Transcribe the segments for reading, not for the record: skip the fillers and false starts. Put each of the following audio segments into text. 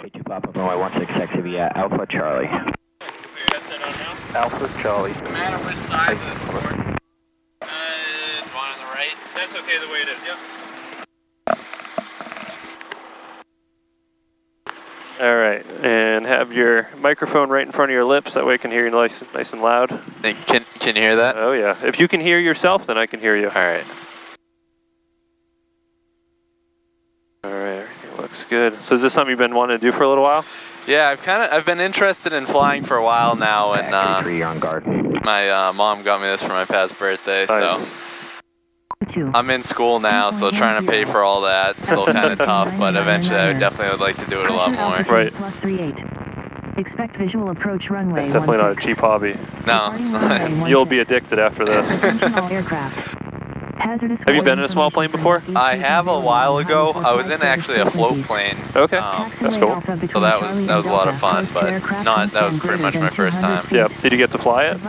K2 Papa, runway 16 via Alpha Charlie. Put your headset on now. Alpha Charlie. Man, on which side of the sport? One on the right. That's okay the way it is, yep. All right, and have your microphone right in front of your lips. That way I can hear you nice and loud. Can you hear that? Oh yeah. If you can hear yourself, then I can hear you. All right. All right, everything looks good. So is this something you've been wanting to do for a little while? Yeah, I've been interested in flying for a while now, and you're on guard. my mom got me this for my past birthday, Nice. so I'm in school now, so trying to pay for all that still kind of tough, but eventually I definitely would like to do it a lot more. Right. Expect visual approach runway. It's definitely not a cheap hobby. No, it's not. You'll be addicted after this. Have you been in a small plane before? I have a while ago. I was in actually a float plane. Okay, that's cool. So that was a lot of fun, but that was pretty much my first time. Yeah. Did you get to fly it?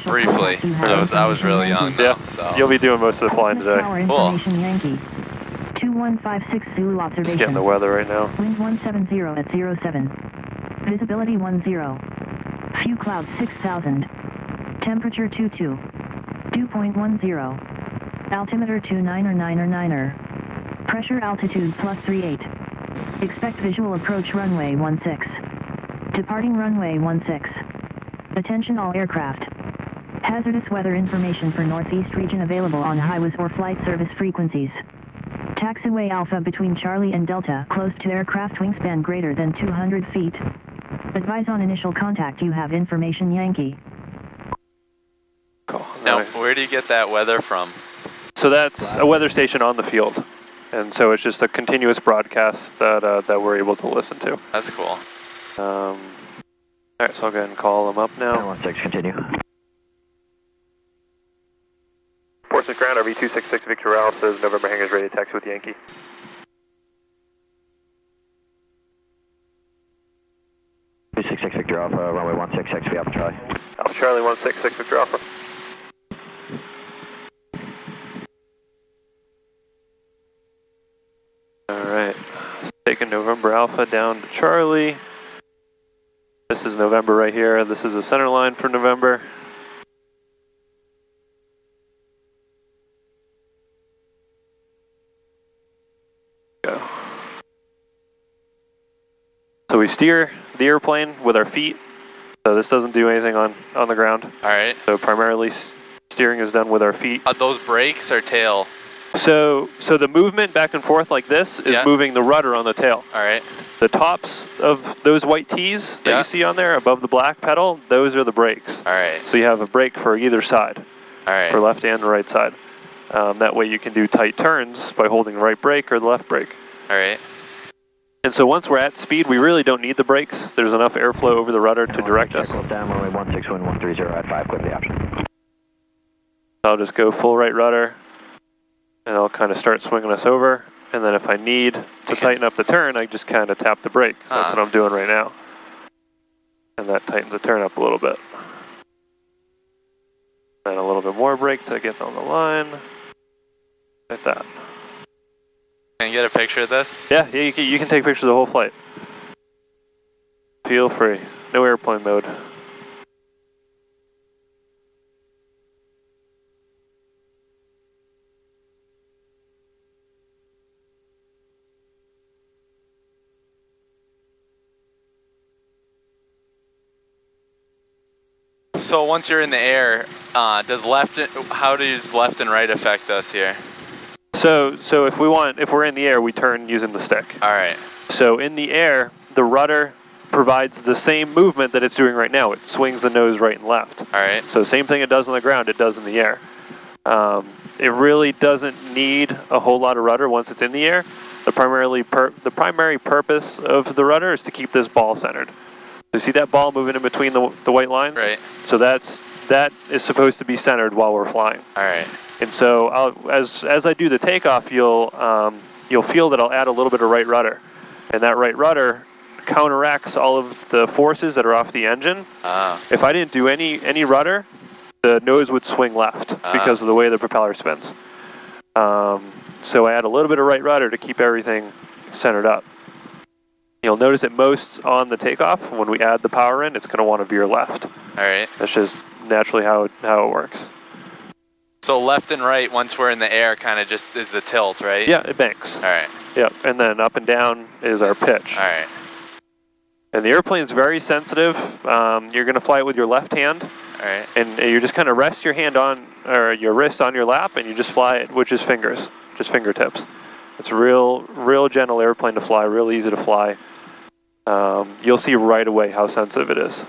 Briefly. I was really young though, Yeah. so. You'll be doing most of the flying today. Cool. 2156 Zulu observation. Just getting the weather right now. Wind 170 at 07. Visibility 10. Few clouds 6000. Temperature 22. Dew point 10. Altimeter 29er. Pressure altitude +38. Expect visual approach runway 16. Departing runway 16. Attention all aircraft. Hazardous weather information for Northeast region available on highways or flight service frequencies. Taxiway Alpha between Charlie and Delta, close to aircraft wingspan greater than 200 feet. Advise on initial contact. You have information Yankee. Cool. Now, where do you get that weather from? So that's a weather station on the field, and so it's just a continuous broadcast that we're able to listen to. That's cool. All right, so I'll go ahead and call them up now. 16, continue. Portsmouth Ground, RV 266 Victor Ralph says November hangars ready to taxi with Yankee. Victor Alpha, runway 16 via Alpha Charlie. Alpha Charlie 166 Victor Alpha. Alright, taking November Alpha down to Charlie. This is November right here. This is the center line for November. Go. So we steer the airplane with our feet. So this doesn't do anything on the ground. Alright. So primarily steering is done with our feet. Are those brakes or tail? So the movement back and forth like this is moving the rudder on the tail. All right. The tops of those white T's that you see on there above the black pedal, those are the brakes. All right. So you have a brake for either side, all right, for left and the right side. That way you can do tight turns by holding the right brake or the left brake. All right. And so once we're at speed, we really don't need the brakes. There's enough airflow over the rudder to direct us. Down, runway 16 wind 130 at 5, click the option. I'll just go full right rudder. And I'll kind of start swinging us over, and then if I need to tighten up the turn, I just kind of tap the brake. So that's what I'm doing right now. And that tightens the turn up a little bit. And a little bit more brake to get on the line. Like that. Can you get a picture of this? Yeah, you can take pictures of the whole flight. Feel free. No airplane mode. So once you're in the air, how does left and right affect us here? So if we're in the air, we turn using the stick. All right. So in the air, the rudder provides the same movement that it's doing right now. It swings the nose right and left. All right. So same thing it does on the ground, it does in the air. It really doesn't need a whole lot of rudder once it's in the air. The primary purpose of the rudder is to keep this ball centered. So you see that ball moving in between the white lines? Right. So that is supposed to be centered while we're flying. All right. And so as I do the takeoff, you'll feel that I'll add a little bit of right rudder, and that right rudder counteracts all of the forces that are off the engine. If I didn't do any rudder, the nose would swing left because of the way the propeller spins. So I add a little bit of right rudder to keep everything centered up. You'll notice at most on the takeoff, when we add the power in, it's going to want to veer left. All right. That's just naturally how it works. So left and right, once we're in the air, kind of just is the tilt, right? Yeah, it banks. All right. Yep, and then up and down is our pitch. All right. And the airplane's very sensitive. You're going to fly it with your left hand. All right. And you just kind of rest your hand on, or your wrist on your lap, and you just fly it, which is fingers, just fingertips. It's a real gentle airplane to fly, real easy to fly. You'll see right away how sensitive it is.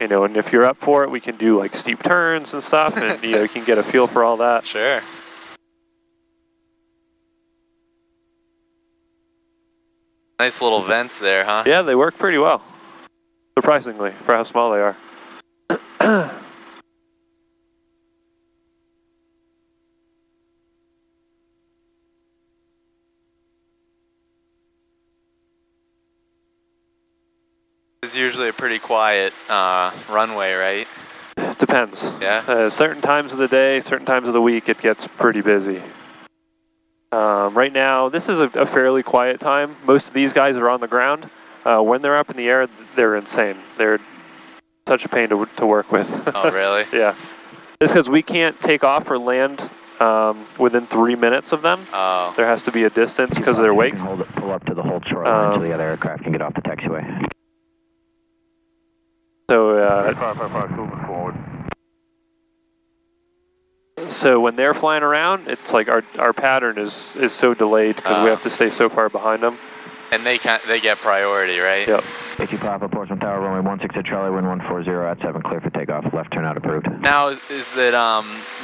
You know, and if you're up for it, we can do like steep turns and stuff, and you know, you can get a feel for all that. Sure. Nice little vents there, huh? Yeah, they work pretty well, surprisingly, for how small they are. It's usually a pretty quiet runway, right? Depends. Yeah. Certain times of the day, certain times of the week, it gets pretty busy. Right now, this is a fairly quiet time. Most of these guys are on the ground. When they're up in the air, they're insane. They're such a pain to work with. Oh, really? Yeah. It's because we can't take off or land within 3 minutes of them. Oh. There has to be a distance because of their wake. Pull up to the hold short line so the other aircraft can get off the taxiway. So, moving forward. So when they're flying around, it's like our pattern is so delayed because we have to stay so far behind them. And they get priority, right? Yep. Picky Papa, Portsmouth Tower, runway 16 at Charlie, wind 140 at 7, clear for takeoff, left turn out approved. Now, is it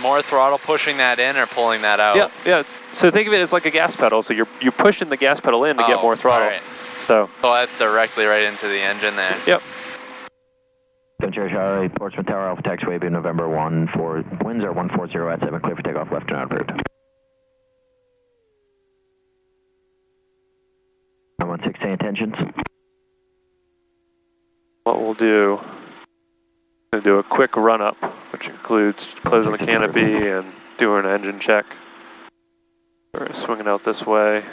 more throttle pushing that in or pulling that out? Yeah. So think of it as like a gas pedal. So you're pushing the gas pedal in to get more throttle. Right. So. Oh, that's directly right into the engine there. Yep. Charlie, Portsmouth Tower, Alpha taxiway, be November 14, winds are 140 at 7, clear for takeoff, left turn out approved. 916, intentions. What we'll do, we'll do a quick run up, which includes closing the canopy and doing an engine check. We're swinging out this way.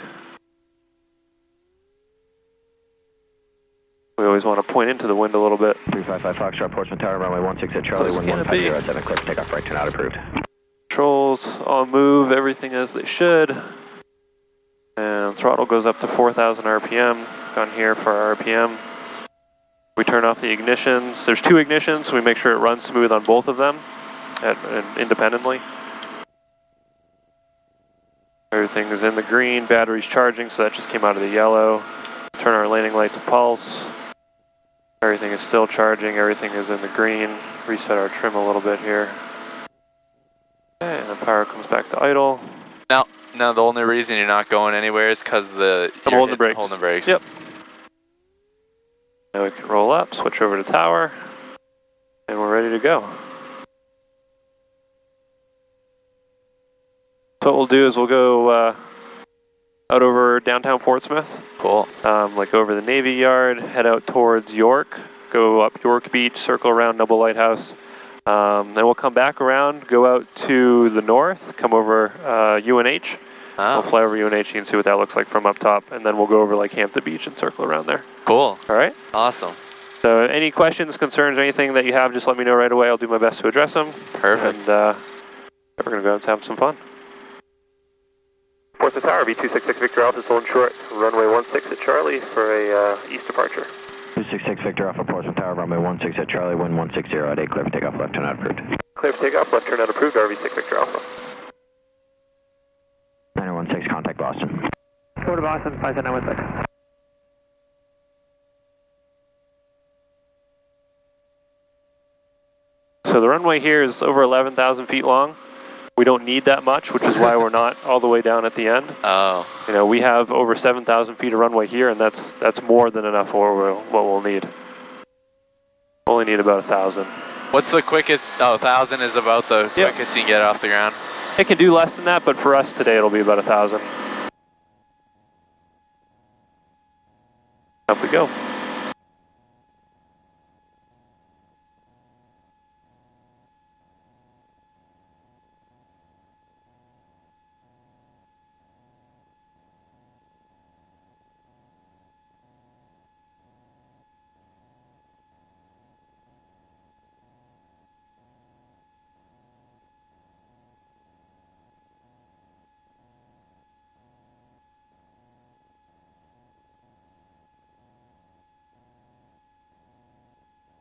We always want to point into the wind a little bit. 355 Foxtrot, Portsmouth Tower, runway 16 at Charlie, wind 150 at 7, clear for takeoff, right turn out approved. Controls all move, everything as they should. And throttle goes up to 4,000 RPM. On here for our RPM. We turn off the ignitions. There's 2 ignitions, so we make sure it runs smooth on both of them independently. Everything is in the green, battery's charging, so that just came out of the yellow. Turn our landing light to pulse. Everything is still charging, everything is in the green. Reset our trim a little bit here. Okay, and the power comes back to idle. Now the only reason you're not going anywhere is because I'm holding the brakes. Holding the brakes. Yep. Now we can roll up, switch over to tower, and we're ready to go. So what we'll do is we'll go out over downtown Portsmouth. Cool. Like over the Navy Yard, head out towards York, go up York Beach, circle around Noble Lighthouse. Then we'll come back around, go out to the north, come over UNH. Oh. We'll fly over UNH, you can see what that looks like from up top, and then we'll go over like Hampton Beach and circle around there. Cool. All right? Awesome. So any questions, concerns, anything that you have, just let me know right away. I'll do my best to address them. Perfect. And we're going to go out and have some fun. Portsmouth Tower, V266 Victor Alpha, holding short, runway 16 at Charlie for a east departure. 266 Victor Alpha, Portsmouth Tower, runway 16 at Charlie, wind 160 at 8, clear for takeoff, left turn out approved. Clear for takeoff, left turn out approved, RV6 Victor Alpha. 916, contact Boston. Go to Boston, 57916. So the runway here is over 11,000 feet long. We don't need that much, which is why we're not all the way down at the end. Oh. You know, we have over 7,000 feet of runway here, and that's more than enough for what we'll need. Only need about 1,000. What's the quickest? Oh, 1,000 is about the quickest you can get off the ground. It can do less than that, but for us today, it'll be about 1,000. Up we go.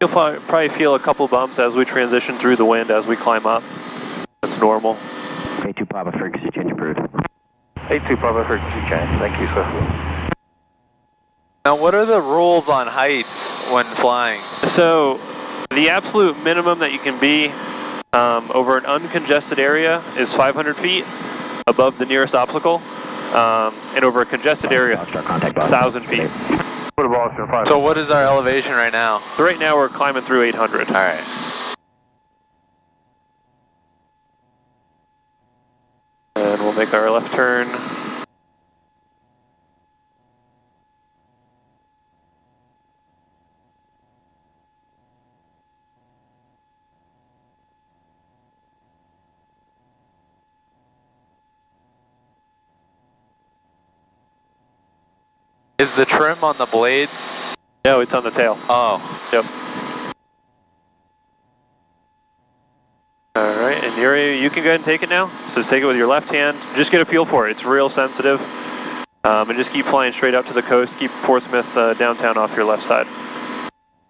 You'll probably feel a couple bumps as we transition through the wind as we climb up. That's normal. A2 Papa frequency change approved. A2 Papa frequency change. Thank you, sir. Now, what are the rules on heights when flying? So, the absolute minimum that you can be over an uncongested area is 500 feet above the nearest obstacle, and over a congested area, 1,000 feet. So what is our elevation right now? So right now we're climbing through 800. All right. And we'll make our left turn. Is the trim on the blade? No, it's on the tail. Oh. Yep. Alright, and you can go ahead and take it now. So just take it with your left hand. Just get a feel for it. It's real sensitive. And just keep flying straight out to the coast. Keep Portsmouth downtown off your left side.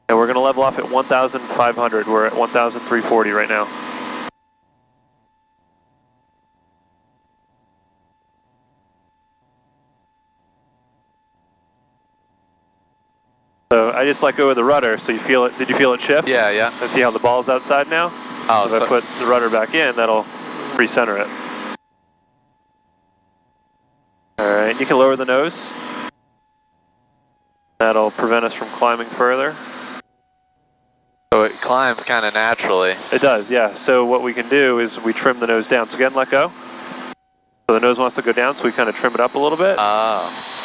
And we're going to level off at 1,500. We're at 1,340 right now. So I just let go of the rudder, so you feel it. Did you feel it shift? Yeah, yeah. And see how the ball's outside now? Oh, so if I put the rudder back in, that'll recenter it. Alright, you can lower the nose. That'll prevent us from climbing further. So it climbs kind of naturally. It does, yeah. So what we can do is we trim the nose down. So again, let go. So the nose wants to go down, so we kind of trim it up a little bit. Oh.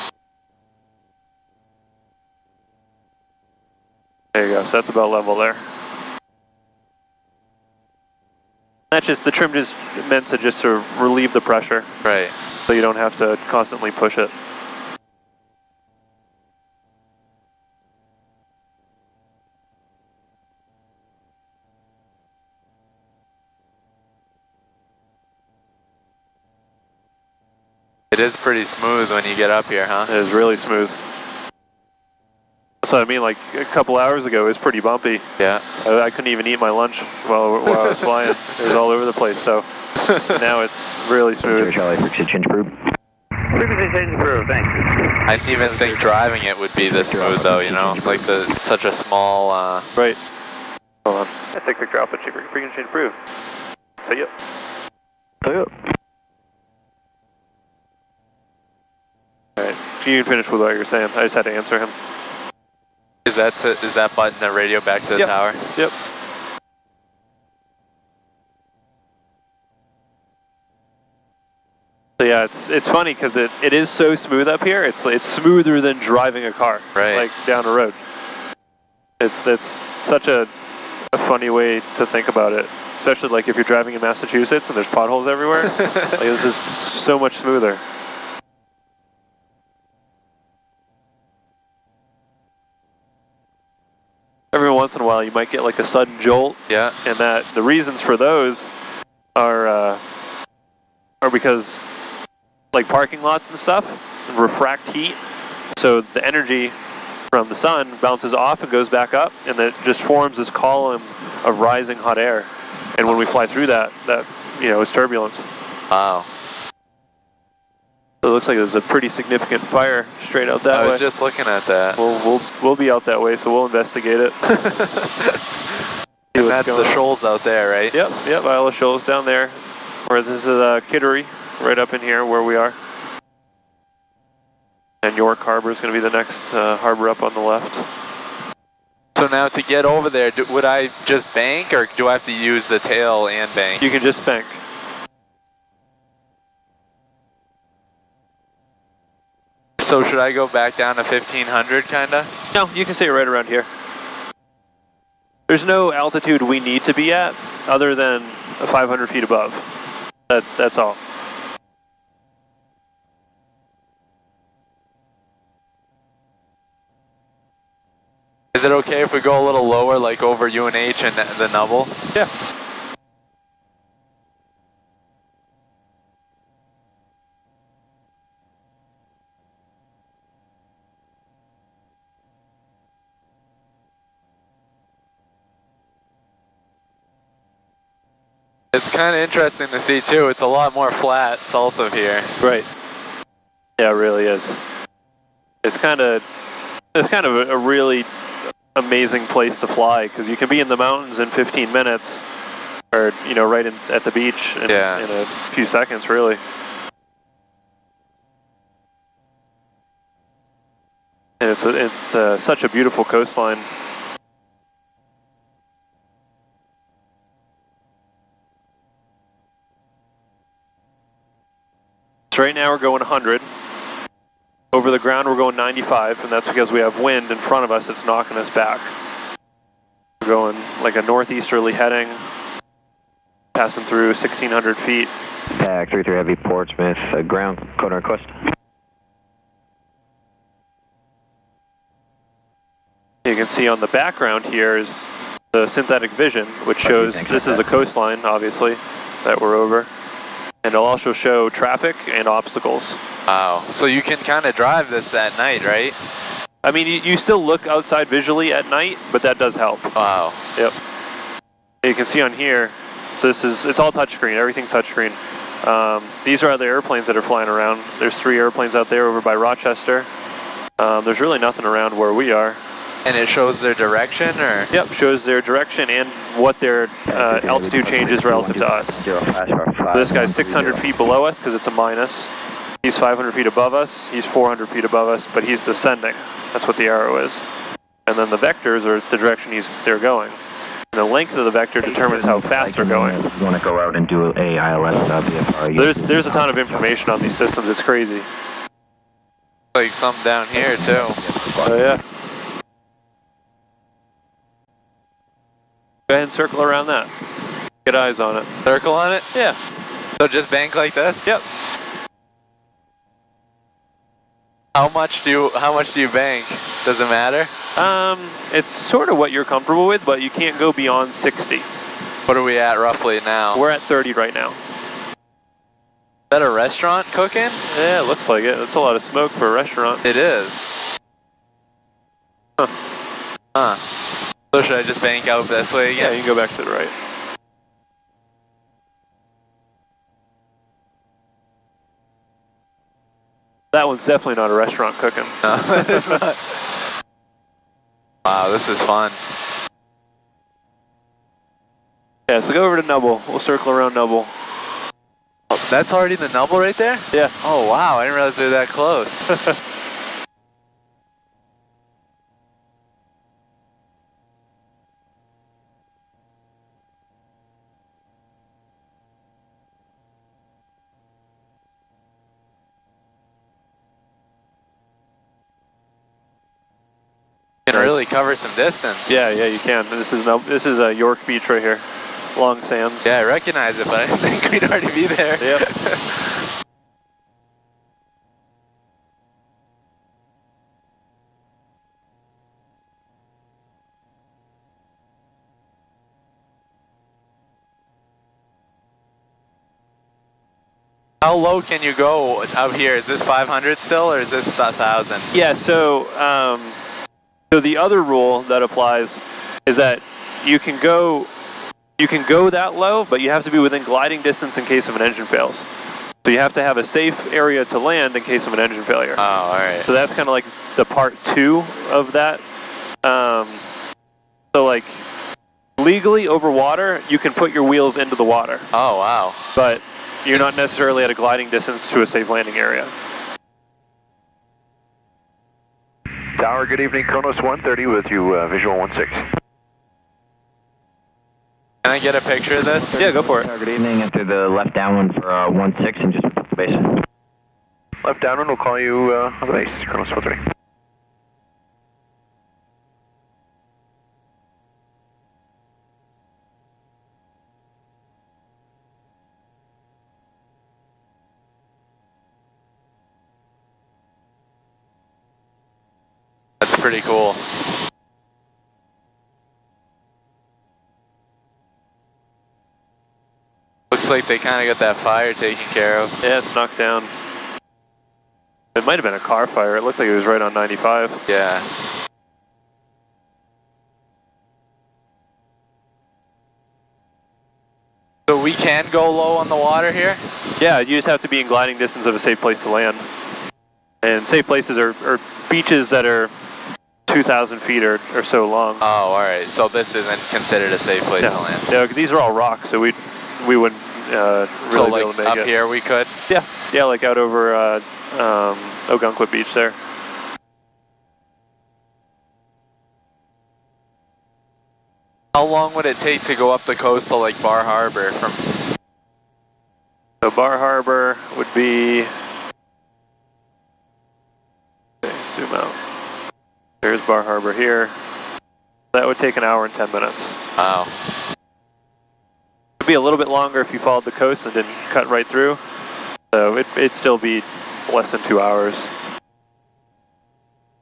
There you go, so that's about level there. That's just, the trim just meant to just sort of relieve the pressure. Right. So you don't have to constantly push it. It is pretty smooth when you get up here, huh? It is really smooth. That's what I mean, like a couple hours ago it was pretty bumpy. Yeah. I couldn't even eat my lunch while I was flying. It was all over the place, so now it's really smooth. Charlie, frequency change approved. Frequency change approved, thanks. I didn't even think driving it would be this smooth though, you know? Like such a small, Right. Hold on. Let's take Victor Alpha, frequency change approved. Say yep. Say yep. Alright, you can finish with what you were saying. I just had to answer him. Is that button the radio back to the Yep. tower? Yep. So yeah, it's funny because it is so smooth up here. It's smoother than driving a car, right? Like down a road. It's such a funny way to think about it, especially like if you're driving in Massachusetts and there's potholes everywhere. Like, this is so much smoother. Every once in a while, you might get like a sudden jolt. Yeah. And that the reasons for those are because like parking lots and stuff refract heat, so the energy from the sun bounces off and goes back up, and it just forms this column of rising hot air. And when we fly through that is turbulence. Wow. So it looks like there's a pretty significant fire straight out that way. I was just looking at that. We'll be out that way, so we'll investigate it. And that's the shoals out there, right? Yep, Isle of Shoals down there. Where this is Kittery, right up in here where we are. And York Harbor is going to be the next harbor up on the left. So now to get over there, would I just bank, or do I have to use the tail and bank? You can just bank. So should I go back down to 1500, kinda? No, you can stay right around here. There's no altitude we need to be at, other than 500 feet above. That's all. Is it okay if we go a little lower, like over UNH and the Nubble? Yeah. It's kind of interesting to see too. It's a lot more flat south of here. Right. Yeah, it really is. It's kind of a really amazing place to fly because you can be in the mountains in 15 minutes, or right at the beach in a few seconds, really. And it's such a beautiful coastline. So right now we're going 100. Over the ground we're going 95, and that's because we have wind in front of us that's knocking us back. We're going like a northeasterly heading, passing through 1,600 feet. Pack 33 Heavy Portsmouth, ground, code request. You can see on the background here is the synthetic vision, which shows this is the coastline, obviously, that we're over. And it'll also show traffic and obstacles. Wow. So you can kind of drive this at night, right? I mean, you still look outside visually at night, but that does help. Wow. Yep. You can see on here, so it's all touchscreen, everything's touchscreen. These are other airplanes that are flying around. There's 3 airplanes out there over by Rochester. There's really nothing around where we are. And it shows their direction, or? Yep, shows their direction and what their altitude change is relative to us. So this guy's 600 feet below us because it's a minus. He's 500 feet above us. He's 400 feet above us, but he's descending. That's what the arrow is. And then the vectors are the direction they're going. And the length of the vector determines how fast they're going. You want to go out and do a ILS VFR. There's a ton of information on these systems. It's crazy. Like some down here too. Oh yeah. Go ahead and circle around that. Get eyes on it. Circle on it? Yeah. So just bank like this? Yep. How much do you bank? Does it matter? It's sort of what you're comfortable with, but you can't go beyond 60. What are we at roughly now? We're at 30 right now. Is that a restaurant cooking? Yeah, it looks like it. That's a lot of smoke for a restaurant. It is. Huh. Huh. So should I just bank out this way again? Yeah, you can go back to the right. That one's definitely not a restaurant cooking. No, it's not. Wow, this is fun. Yeah, so go over to Nubble. We'll circle around Nubble. Oh, that's already the Nubble right there? Yeah. Oh wow, I didn't realize we were that close. Can really cover some distance. Yeah, you can. This is York Beach right here. Long Sands. Yeah, I recognize it, but I didn't think we'd already be there. Yep. How low can you go out here? Is this 500 still, or is this 1,000? Yeah, so the other rule that applies is that you can go that low, but you have to be within gliding distance in case of an engine fails. So you have to have a safe area to land in case of an engine failure. Oh, all right. So that's kind of like the part 2 of that. So like legally over water, you can put your wheels into the water. Oh, wow. But you're not necessarily at a gliding distance to a safe landing area. Tower, good evening. Kronos 130 with you, visual 16. Can I get a picture of this? Yeah, go for it. Good evening, enter the left downwind for 16 and just put the base. Left downwind, we'll call you on the base, Kronos 130. That's pretty cool. Looks like they kind of got that fire taken care of. Yeah, it's knocked down. It might have been a car fire. It looked like it was right on 95. Yeah. So we can go low on the water here? Yeah, you just have to be in gliding distance of a safe place to land. And safe places are beaches that are 2,000 feet or so long. Oh, alright. So this isn't considered a safe place to land? Yeah, these are all rocks, so we wouldn't really so be like able to make up it. here we could? Yeah, like out over Ogunquit Beach there. How long would it take to go up the coast to like Bar Harbor from? So Bar Harbor would be, okay, zoom out. There's Bar Harbor here. That would take an hour and 10 minutes. Wow. It'd be a little bit longer if you followed the coast and didn't cut right through. So it'd still be less than 2 hours.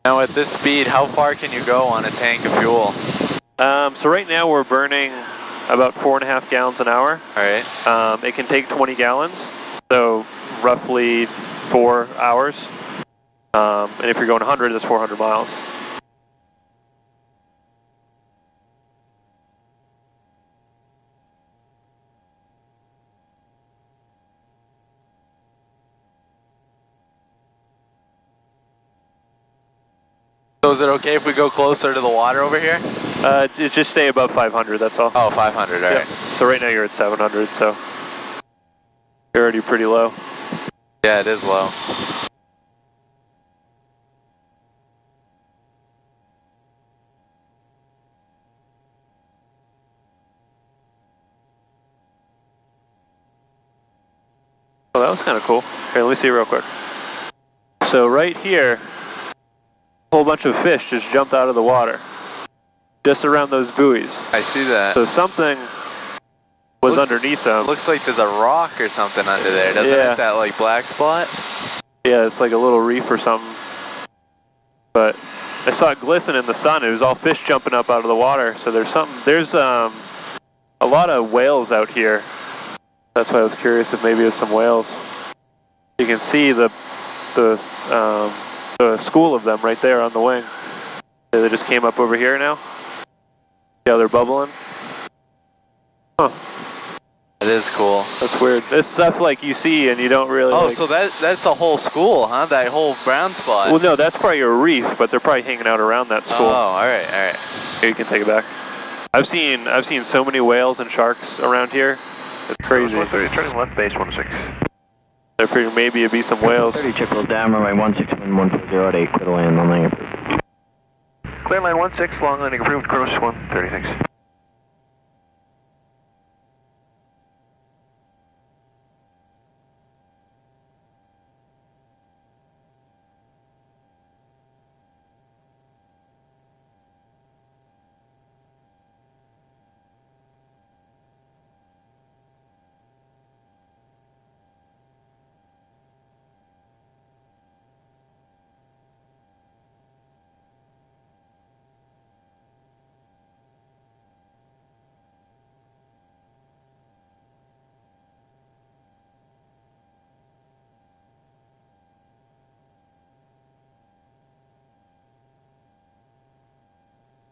Now at this speed, how far can you go on a tank of fuel? So right now we're burning about 4.5 gallons an hour. Alright. It can take 20 gallons, so roughly 4 hours. And if you're going 100, that's 400 miles. So is it okay if we go closer to the water over here? Just stay above 500, that's all. Oh, 500, alright. So right now you're at 700, so you're already pretty low. Yeah, it is low. Oh, that was kind of cool. Here, let me see real quick. So right here, a whole bunch of fish just jumped out of the water, just around those buoys. I see that. So something was underneath them. Looks like there's a rock or something under there, doesn't it? That like black spot? Yeah, it's like a little reef or something. But I saw it glisten in the sun. It was all fish jumping up out of the water. So there's a lot of whales out here. That's why I was curious if maybe there's some whales. You can see the school of them right there on the wing. They just came up over here now. See how they're bubbling? Huh. It is cool. That's weird. This stuff like you see and you don't really. Oh, like, so that's a whole school, huh? That whole brown spot. well, no, that's probably a reef, but they're probably hanging out around that school. Oh, all right. Here, you can take it back. I've seen so many whales and sharks around here. It's crazy. 130, turning left, base 16. I figured maybe it'd be some whales. 30 Chippewa down, runway 16, 140 at clear to land, long landing approved. Clear line 16, long landing approved, Kronos 130, thanks.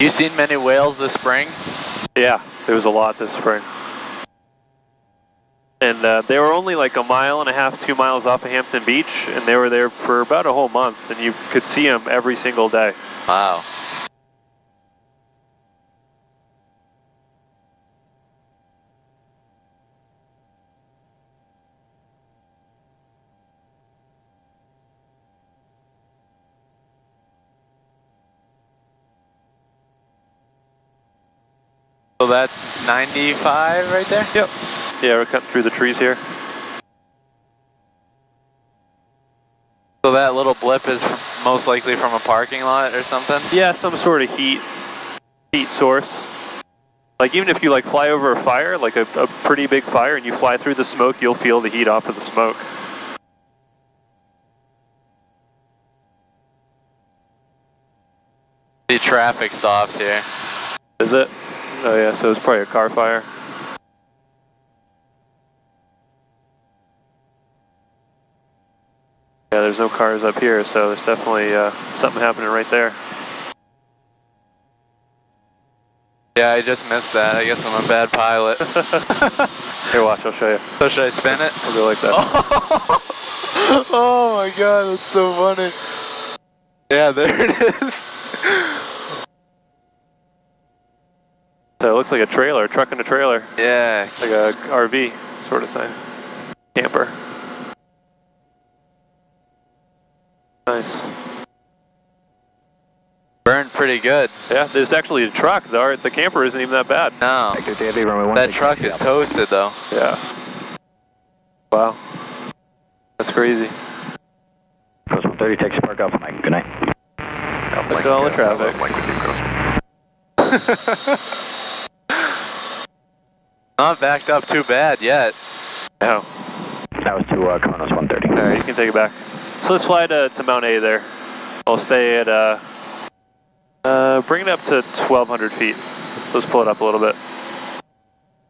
You seen many whales this spring? Yeah, there was a lot this spring. And they were only like 1.5 miles, 2 miles off of Hampton Beach, and they were there for about a whole month, and you could see them every single day. Wow. So that's 95 right there? Yep. Yeah, we're cutting through the trees here. So that little blip is most likely from a parking lot or something? Yeah, some sort of heat source. Like even if you like fly over a fire, like a pretty big fire, and you fly through the smoke, you'll feel the heat off of the smoke. The traffic stopped here. Is it? Oh yeah, so it's probably a car fire. Yeah, there's no cars up here, so there's definitely something happening right there. Yeah, I just missed that. I guess I'm a bad pilot. Here, watch, I'll show you. So should I spin it? We'll go like that. Oh my god, that's so funny. Yeah, there it is. So it looks like a trailer, a truck and a trailer. Yeah. Like a RV sort of thing. Camper. Nice. Burned pretty good. Yeah, there's actually a truck. The camper isn't even that bad. No. That truck is toasted though. Yeah. Wow. That's crazy. Coast 130, takes a park off Mike. Good night. Look at all the traffic. Not backed up too bad yet. No. That was to Kronos 130. Alright, you can take it back. So let's fly to Mount A there. I'll stay at, bring it up to 1,200 feet. Let's pull it up a little bit.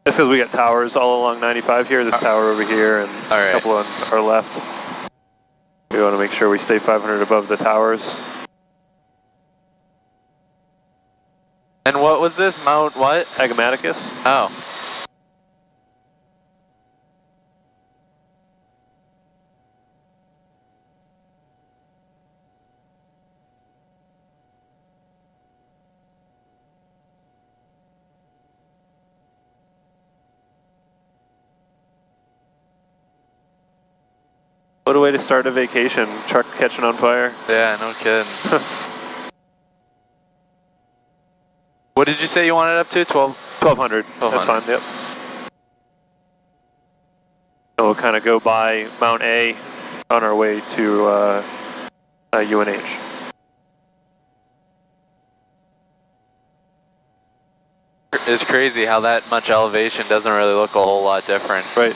That's because we got towers all along 95 here. There's a tower over here and a couple on our left. We want to make sure we stay 500 above the towers. And what was this? Mount what? Agamaticus. Oh. What a way to start a vacation. Truck catching on fire. Yeah, no kidding. What did you say you wanted up to? 1,200. That's fine, yep. So we'll kind of go by Mount A on our way to UNH. It's crazy how that much elevation doesn't really look a whole lot different. Right.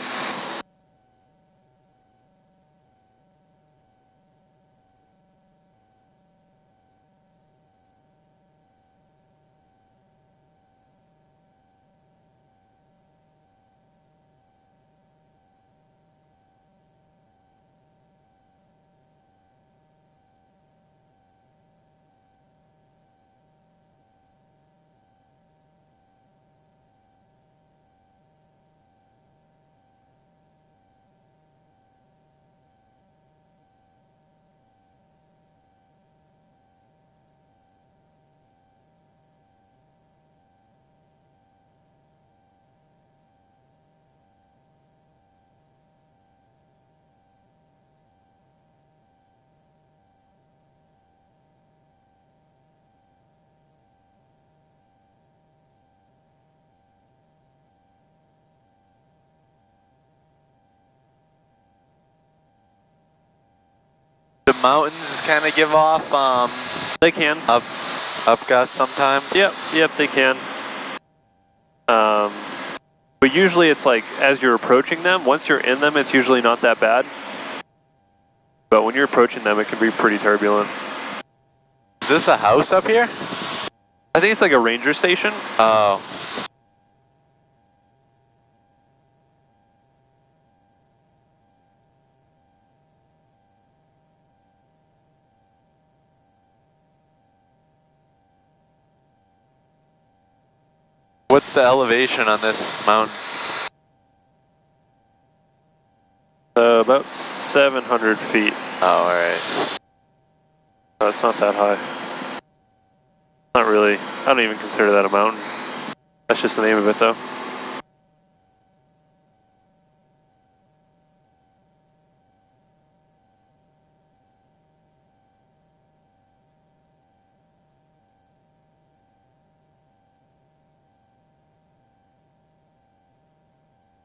The mountains kind of give off They can. up gust sometimes. Yep, they can. But usually it's like as you're approaching them, once you're in them, it's usually not that bad. But when you're approaching them, it can be pretty turbulent. Is this a house up here? I think it's like a ranger station. Oh. What's the elevation on this mountain? About 700 feet. Oh, alright. No, it's not that high. Not really. I don't even consider that a mountain. That's just the name of it though.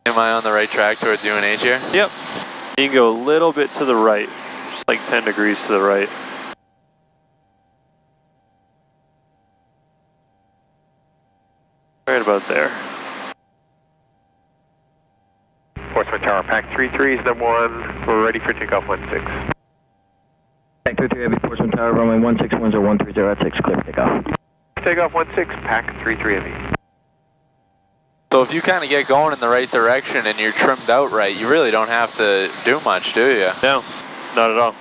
Am I on the right track towards UNH here? Yep. You can go a little bit to the right, just like 10 degrees to the right. Right about there. Portsmouth Tower, Pack 33 is number 1. We're ready for takeoff 16. Pack 33 Heavy, Portsmouth Tower, runway 1610 at 6, clear for takeoff. Takeoff 16, Pack 33 Heavy. So if you kind of get going in the right direction and you're trimmed out right, you really don't have to do much, do you? No, not at all.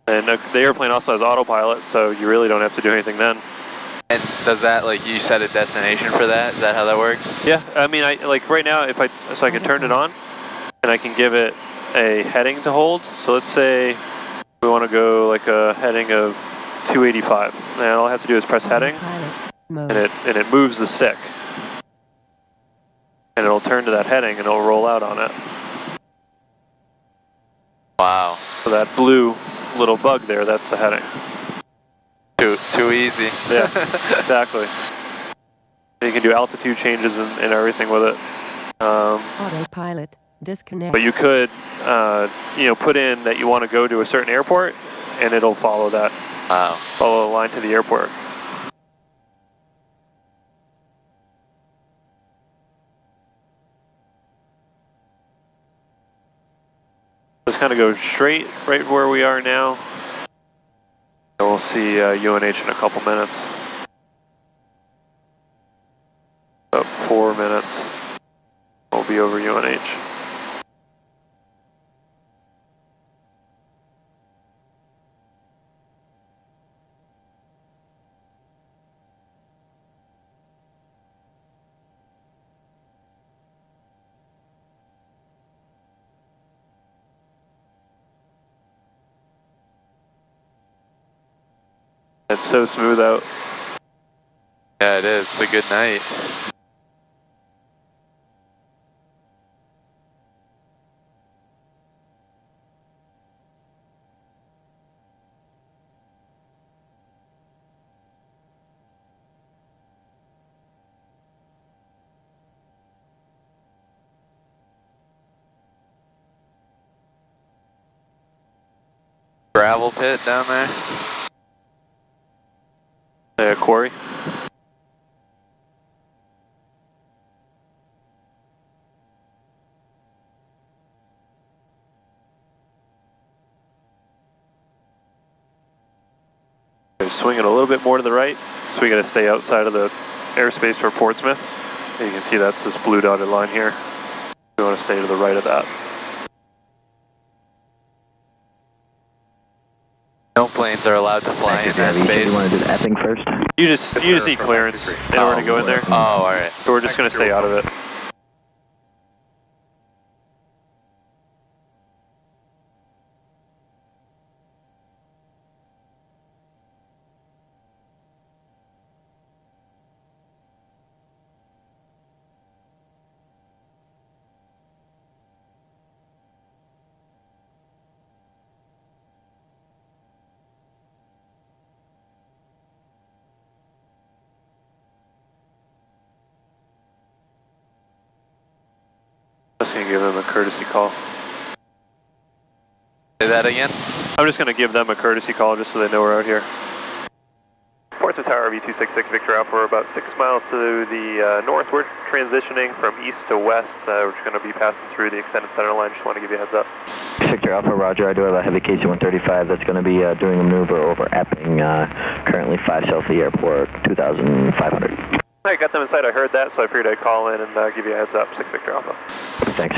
And the airplane also has autopilot, so you really don't have to do anything then. And does that, like, you set a destination for that? Is that how that works? Yeah, I mean, like right now, so I can turn it on, and I can give it a heading to hold. So let's say we want to go like a heading of 285. And all I have to do is press heading, and it moves the stick. And it'll turn to that heading, and it'll roll out on it. Wow. So that blue little bug there, that's the heading. Too easy. Yeah, exactly. You can do altitude changes and everything with it. Autopilot disconnect. But you could, put in that you want to go to a certain airport, and it'll follow that. Wow. Follow the line to the airport. Just kind of go straight, right where we are now. And we'll see UNH in a couple minutes. About 4 minutes. We'll be over UNH. It's so smooth out. Yeah, it is. It's a good night. Gravel pit down there. Quarry. Swing it a little bit more to the right, so we got to stay outside of the airspace for Portsmouth. And you can see that's this blue dotted line here. We want to stay to the right of that. No planes are allowed to fly in that space. You want to do the Epping first? You just need clearance in order to go in there. Oh, all right. So we're just going to stay out of it. Just going to give them a courtesy call. Say that again? I'm just going to give them a courtesy call just so they know we're out here. Portsmouth Tower V266 Victor Alpha, we're about 6 miles to the northward, transitioning from east to west. We're just going to be passing through the extended center line. Just want to give you a heads up. Victor Alpha, roger. I do have a heavy KC-135 that's going to be doing a maneuver over Epping, currently 5 south of the airport, 2,500. I got them inside. I heard that, so I figured I'd call in and give you a heads up. 6 Victor Alpha. Thanks.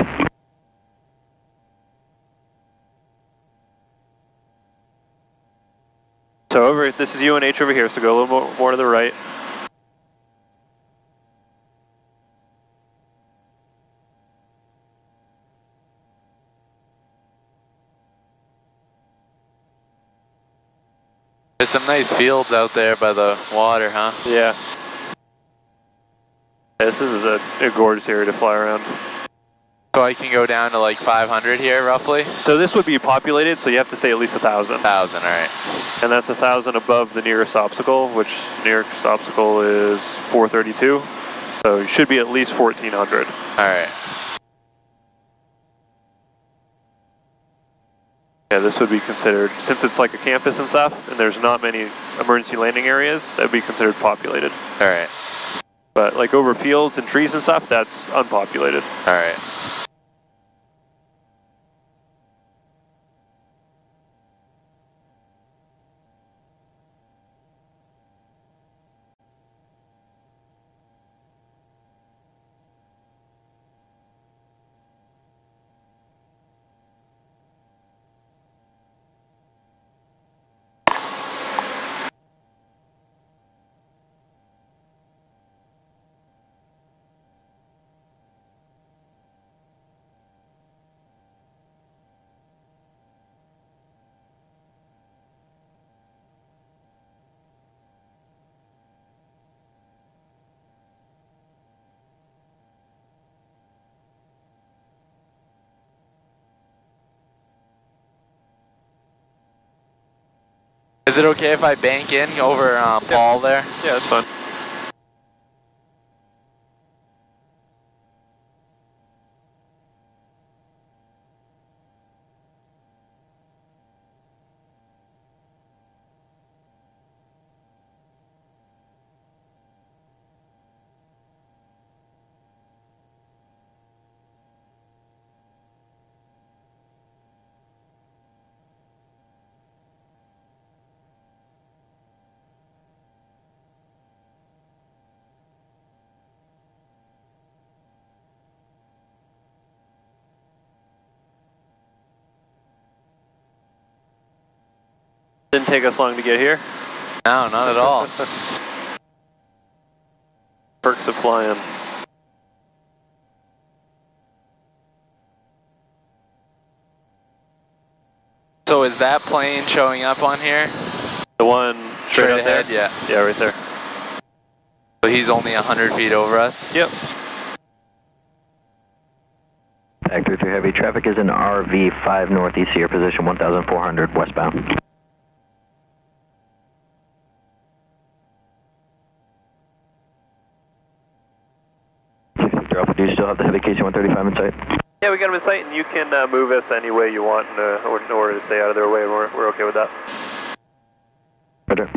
So this is UNH over here, so go a little more to the right. There's some nice fields out there by the water, huh? Yeah. This is a gorgeous area to fly around. So I can go down to like 500 here, roughly? So this would be populated, so you have to say at least 1,000. 1,000, all right. And that's 1,000 above the nearest obstacle, which nearest obstacle is 432. So you should be at least 1,400. All right. Yeah, this would be considered, since it's like a campus and stuff, and there's not many emergency landing areas, that would be considered populated. All right. But like over fields and trees and stuff, that's unpopulated. All right. Is it okay if I bank in over Paul there? Yeah, that's fine. Didn't take us long to get here. No, not at all. Perks of flying. So is that plane showing up on here? The one straight up ahead? there? Yeah. Yeah, right there. So he's only 100 feet over us? Yep. Factor 3 Heavy, traffic is in RV 5 northeast of your position, 1,400 westbound. Alpha, do you still have the heavy KC-135 in sight? Yeah, we got them in sight, and you can move us any way you want in order to stay out of their way. We're okay with that. Roger.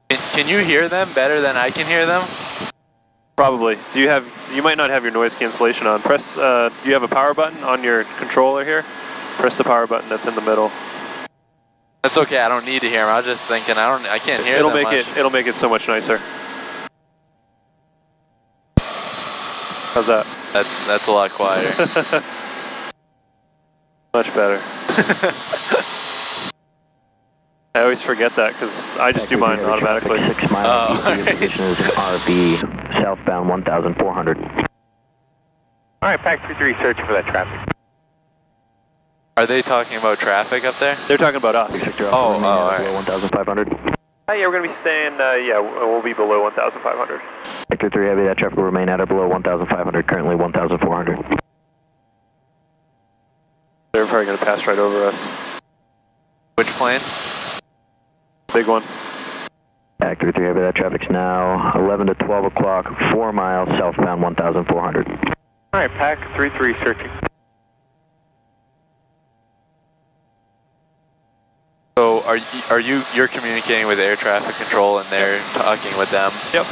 Can you hear them better than I can hear them? Probably. You might not have your noise cancellation on. Press, do you have a power button on your controller here? Press the power button that's in the middle. That's okay, I don't need to hear them. I was just thinking, I can't hear them much. It'll make it so much nicer. How's that? That's a lot quieter. Much better. I always forget that because I just do mine automatically. 6 miles east of your position is RV, southbound 1,400. Alright, Pack 3-3, searching for that traffic. Are they talking about traffic up there? They're talking about us. Oh, alright. 1,500. Yeah, we're going to be staying, we'll be below 1,500. Sector 3 Heavy, that traffic will remain at or below 1,500, currently 1,400. They're probably going to pass right over us. Which plane? Big one. Factor 3 Heavy, that traffic's now 11 to 12 o'clock, 4 miles southbound 1,400. Alright, Pack 3-3, searching. So you're communicating with air traffic control and they're talking with them? Yep.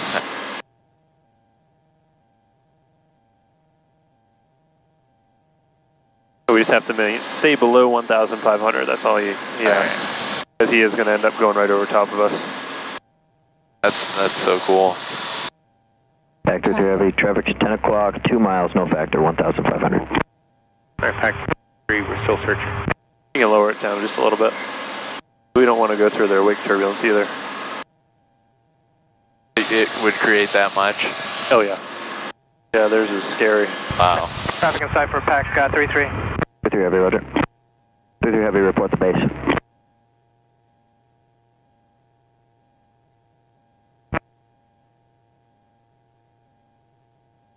So we just have to stay below 1,500, that's all because he is going to end up going right over top of us. That's so cool. Factor 3 Heavy, traffic's 10 o'clock, 2 miles, no factor, 1,500. Alright, Pack 3, we're still searching. You can lower it down just a little bit. We don't want to go through their wake turbulence either. It would create that much? Oh yeah. Yeah, theirs is scary. Wow. Traffic inside for Pack 3-3. 3 Heavy, roger. 3 Heavy, report the base.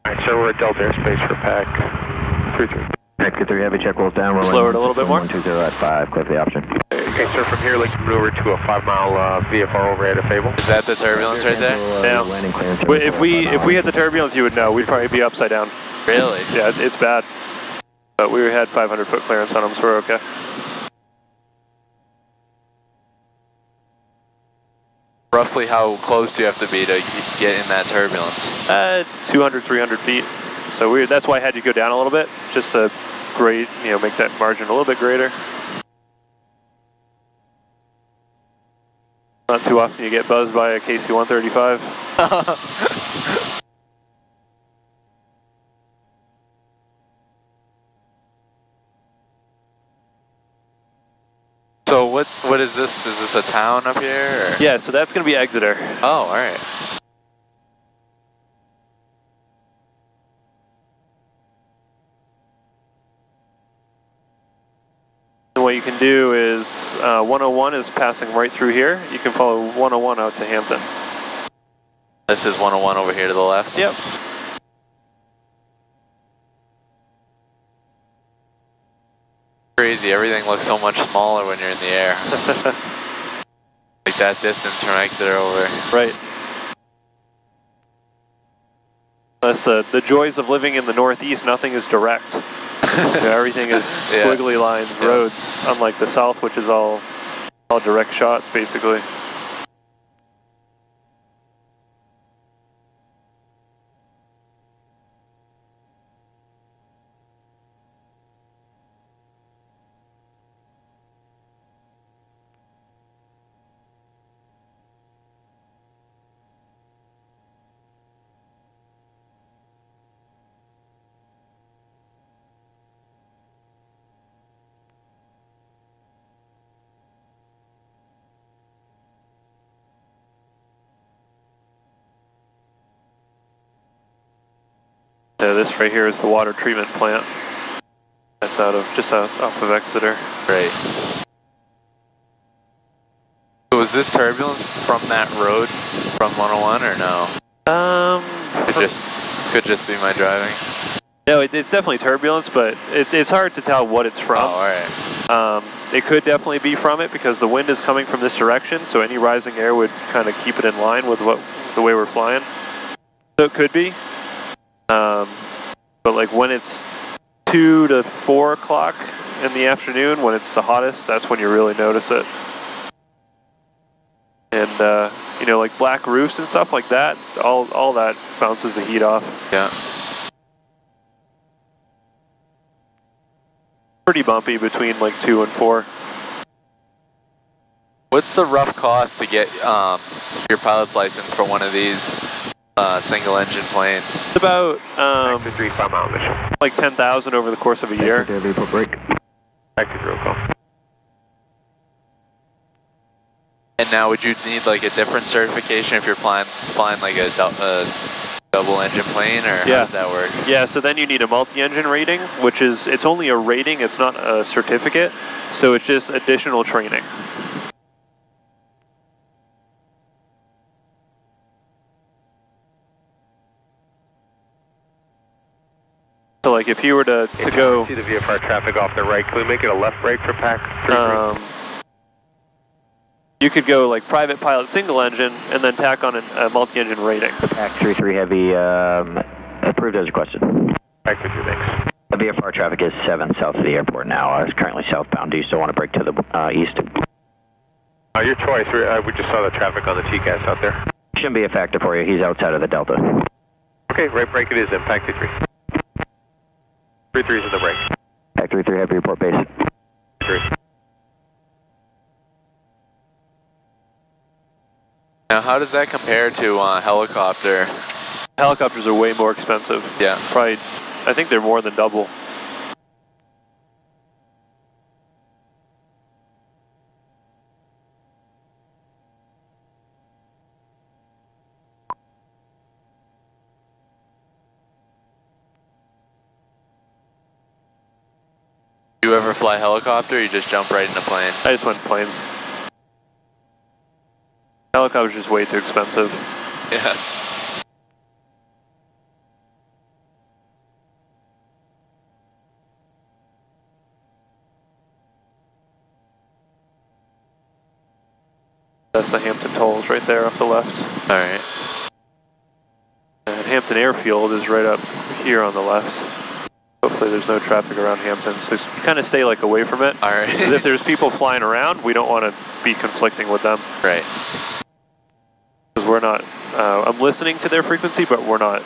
Alright, so we're at Delta Airspace for Pack 3-3. Factor 3 Heavy, check rolls down, rolling. Slow it a little bit more. 120 at 5, clear for the option. Okay, sir, from here, like maneuver to a 5-mile VFR overhead of Fable. Is that the turbulence right there? Yeah. Landing clearance. If we had the turbulence, you would know. We'd probably be upside down. Really? Yeah, it's bad. But we had 500 foot clearance on them, so we're okay. Roughly how close do you have to be to get in that turbulence? 200, 300 feet. So that's why I had you go down a little bit, just to make that margin a little bit greater. Not too often you get buzzed by a KC-135. So what is this? Is this a town up here? Or? Yeah, so that's going to be Exeter. Oh, all right. And what you can do is 101 is passing right through here. You can follow 101 out to Hampton. This is 101 over here to the left? Yep. Crazy, everything looks so much smaller when you're in the air. Like that distance from Exeter over. Right. That's the joys of living in the Northeast. Nothing is direct. Everything is squiggly lines, roads, unlike the South, which is all direct shots, basically. This right here is the water treatment plant. That's just off of Exeter. Right. So was this turbulence from that road from 101 or no? Could just be my driving. No, it's definitely turbulence, but it's hard to tell what it's from. Oh, alright. It could definitely be from it because the wind is coming from this direction, so any rising air would kind of keep it in line with the way we're flying. So it could be. But like when it's 2 to 4 o'clock in the afternoon, when it's the hottest, that's when you really notice it. And you know, like black roofs and stuff like that, all that bounces the heat off. Yeah. Pretty bumpy between like 2 and 4. What's the rough cost to get your pilot's license for one of these single engine planes? It's about Factor 3, 5 mile mission. like 10,000 over the course of a year. Factor 3, break. Factor 3, call. And now would you need like a different certification if you're flying like a double engine plane, or how does that work? Yeah, so then you need a multi-engine rating, which is, it's only a rating, it's not a certificate, so it's just additional training. So like if you were to go... See the VFR traffic off the right, can we make it a left brake for pack 3? You could go like private pilot single engine and then tack on a multi-engine rating. Pack 3-3 heavy, approved as requested. Factor 3, thanks. The VFR traffic is 7 south of the airport now. It's currently southbound. Do you still want to brake to the east? Your choice. We just saw the traffic on the TCAS out there. Shouldn't be a factor for you. He's outside of the Delta. Okay, right brake it is then. Pack 3. 3-3 is in the brake. Pack 3-3 heavy report base. 3. Now how does that compare to helicopter? Helicopters are way more expensive. Yeah. Probably, I think they're more than double. Do you ever fly helicopter, or you just jump right into plane? I just went planes. Helicopter's just way too expensive. Yeah. That's the Hampton tolls right there off the left. Alright. And Hampton Airfield is right up here on the left. Hopefully there's no traffic around Hampton, so kind of stay like away from it. Alright. Because if there's people flying around, we don't want to be conflicting with them. Right. Because we're not, I'm listening to their frequency, but we're not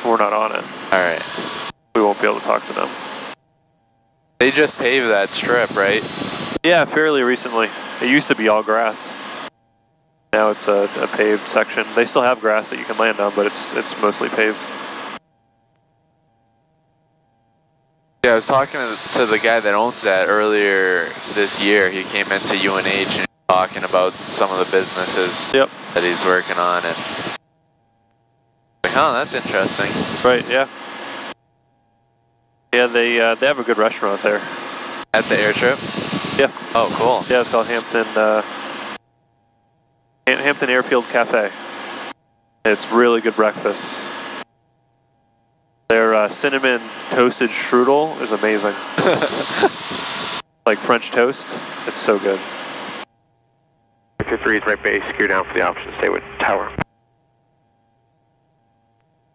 on it. Alright. We won't be able to talk to them. They just paved that strip, right? Yeah, fairly recently. It used to be all grass. Now it's a paved section. They still have grass that you can land on, but it's mostly paved. Yeah, I was talking to the guy that owns that earlier this year. He came into UNH and talking about some of the businesses that he's working on, and like, oh, that's interesting. Right, yeah. Yeah, they have a good restaurant there. At the air trip? Yeah. Oh, cool. Yeah, it's called Hampton Airfield Cafe. It's really good breakfast. Their cinnamon toasted strudel is amazing. like French toast. It's so good. Victor 3 is right base, gear down for the option, stay with tower.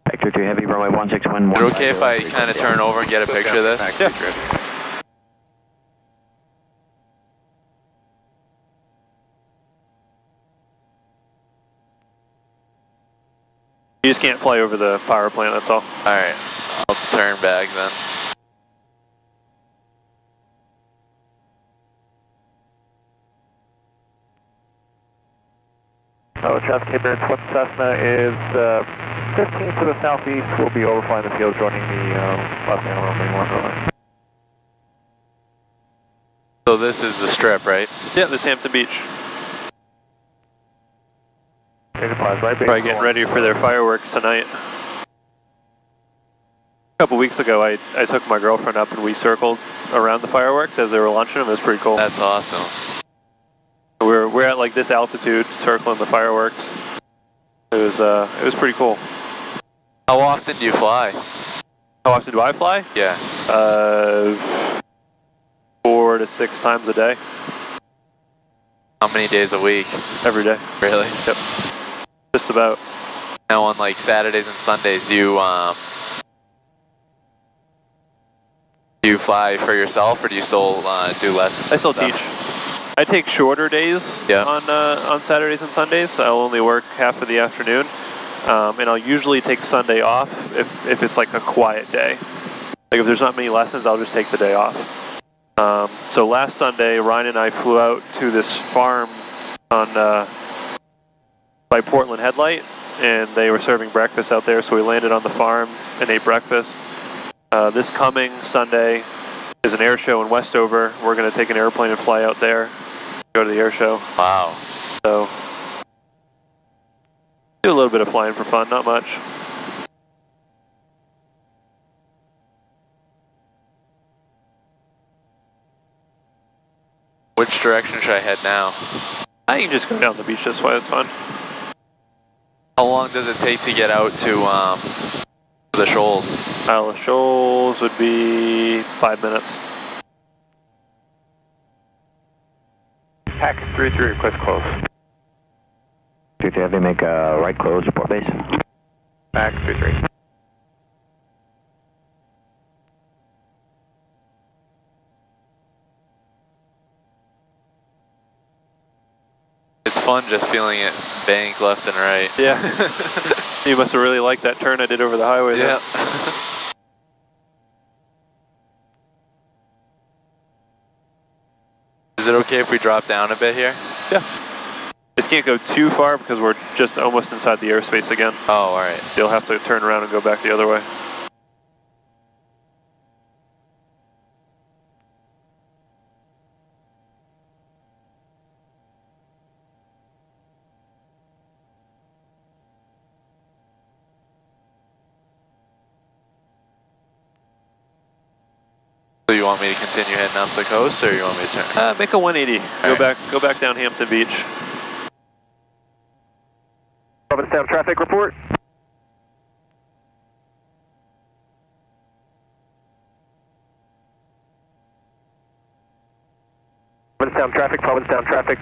Victor 2 Heavy, runway 16 Is it okay if I kind of turn over and get a picture of this? Yeah. You just can't fly over the power plant, that's all. Alright, I'll turn back then. Traffic Cape 1 Cessna is 15 to the southeast. We'll be overflying the field, joining the Los Angeles runway 1 runway. So this is the strip, right? Yeah, this Hampton Beach. Right base. Probably getting ready for their fireworks tonight. A couple weeks ago, I took my girlfriend up and we circled around the fireworks as they were launching them. It was pretty cool. That's awesome. We're at like this altitude, circling the fireworks. It was pretty cool. How often do you fly? How often do I fly? Yeah. 4 to 6 times a day. How many days a week? Every day. Really? Yep. Just about. Now on like Saturdays and Sundays, do you fly for yourself, or do you still do lessons? I still teach. I take shorter days on Saturdays and Sundays. I'll only work half of the afternoon, and I'll usually take Sunday off if it's like a quiet day. Like if there's not many lessons, I'll just take the day off. So last Sunday, Ryan and I flew out to this farm on by Portland Headlight, and they were serving breakfast out there, so we landed on the farm and ate breakfast. This coming Sunday is an air show in Westover. We're going to take an airplane and fly out there, go to the air show. Wow. So, do a little bit of flying for fun, not much. Which direction should I head now? I can just go down the beach this way, it's fine. How long does it take to get out to the shoals? The shoals would be 5 minutes. Pack 3-3, request close. 2 Heavy, make a right close, report base. Pack 3-3. It's fun just feeling it bank left and right. Yeah. You must have really liked that turn I did over the highway there. Yeah. Is it okay if we drop down a bit here? Yeah. Just can't go too far because we're just almost inside the airspace again. Oh, alright. You'll have to turn around and go back the other way. So you want me to continue heading up the coast, or you want me to turn? Make a 180. Go back down Hampton Beach. Provincetown traffic report. Provincetown traffic,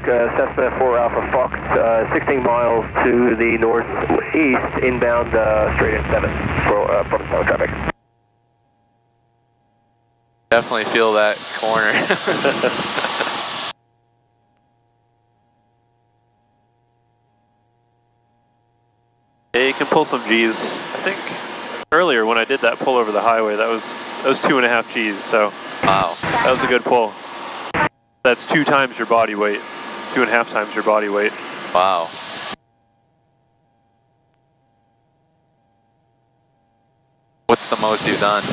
Cessna 4 Alpha Fox, 16 miles to the northeast, inbound straight in 7 for Provincetown traffic. Definitely feel that corner. Yeah, you can pull some G's. I think earlier when I did that pull over the highway, that was 2.5 G's. So Wow. that was a good pull. That's 2 times your body weight, 2.5 times your body weight. Wow. What's the most you've done?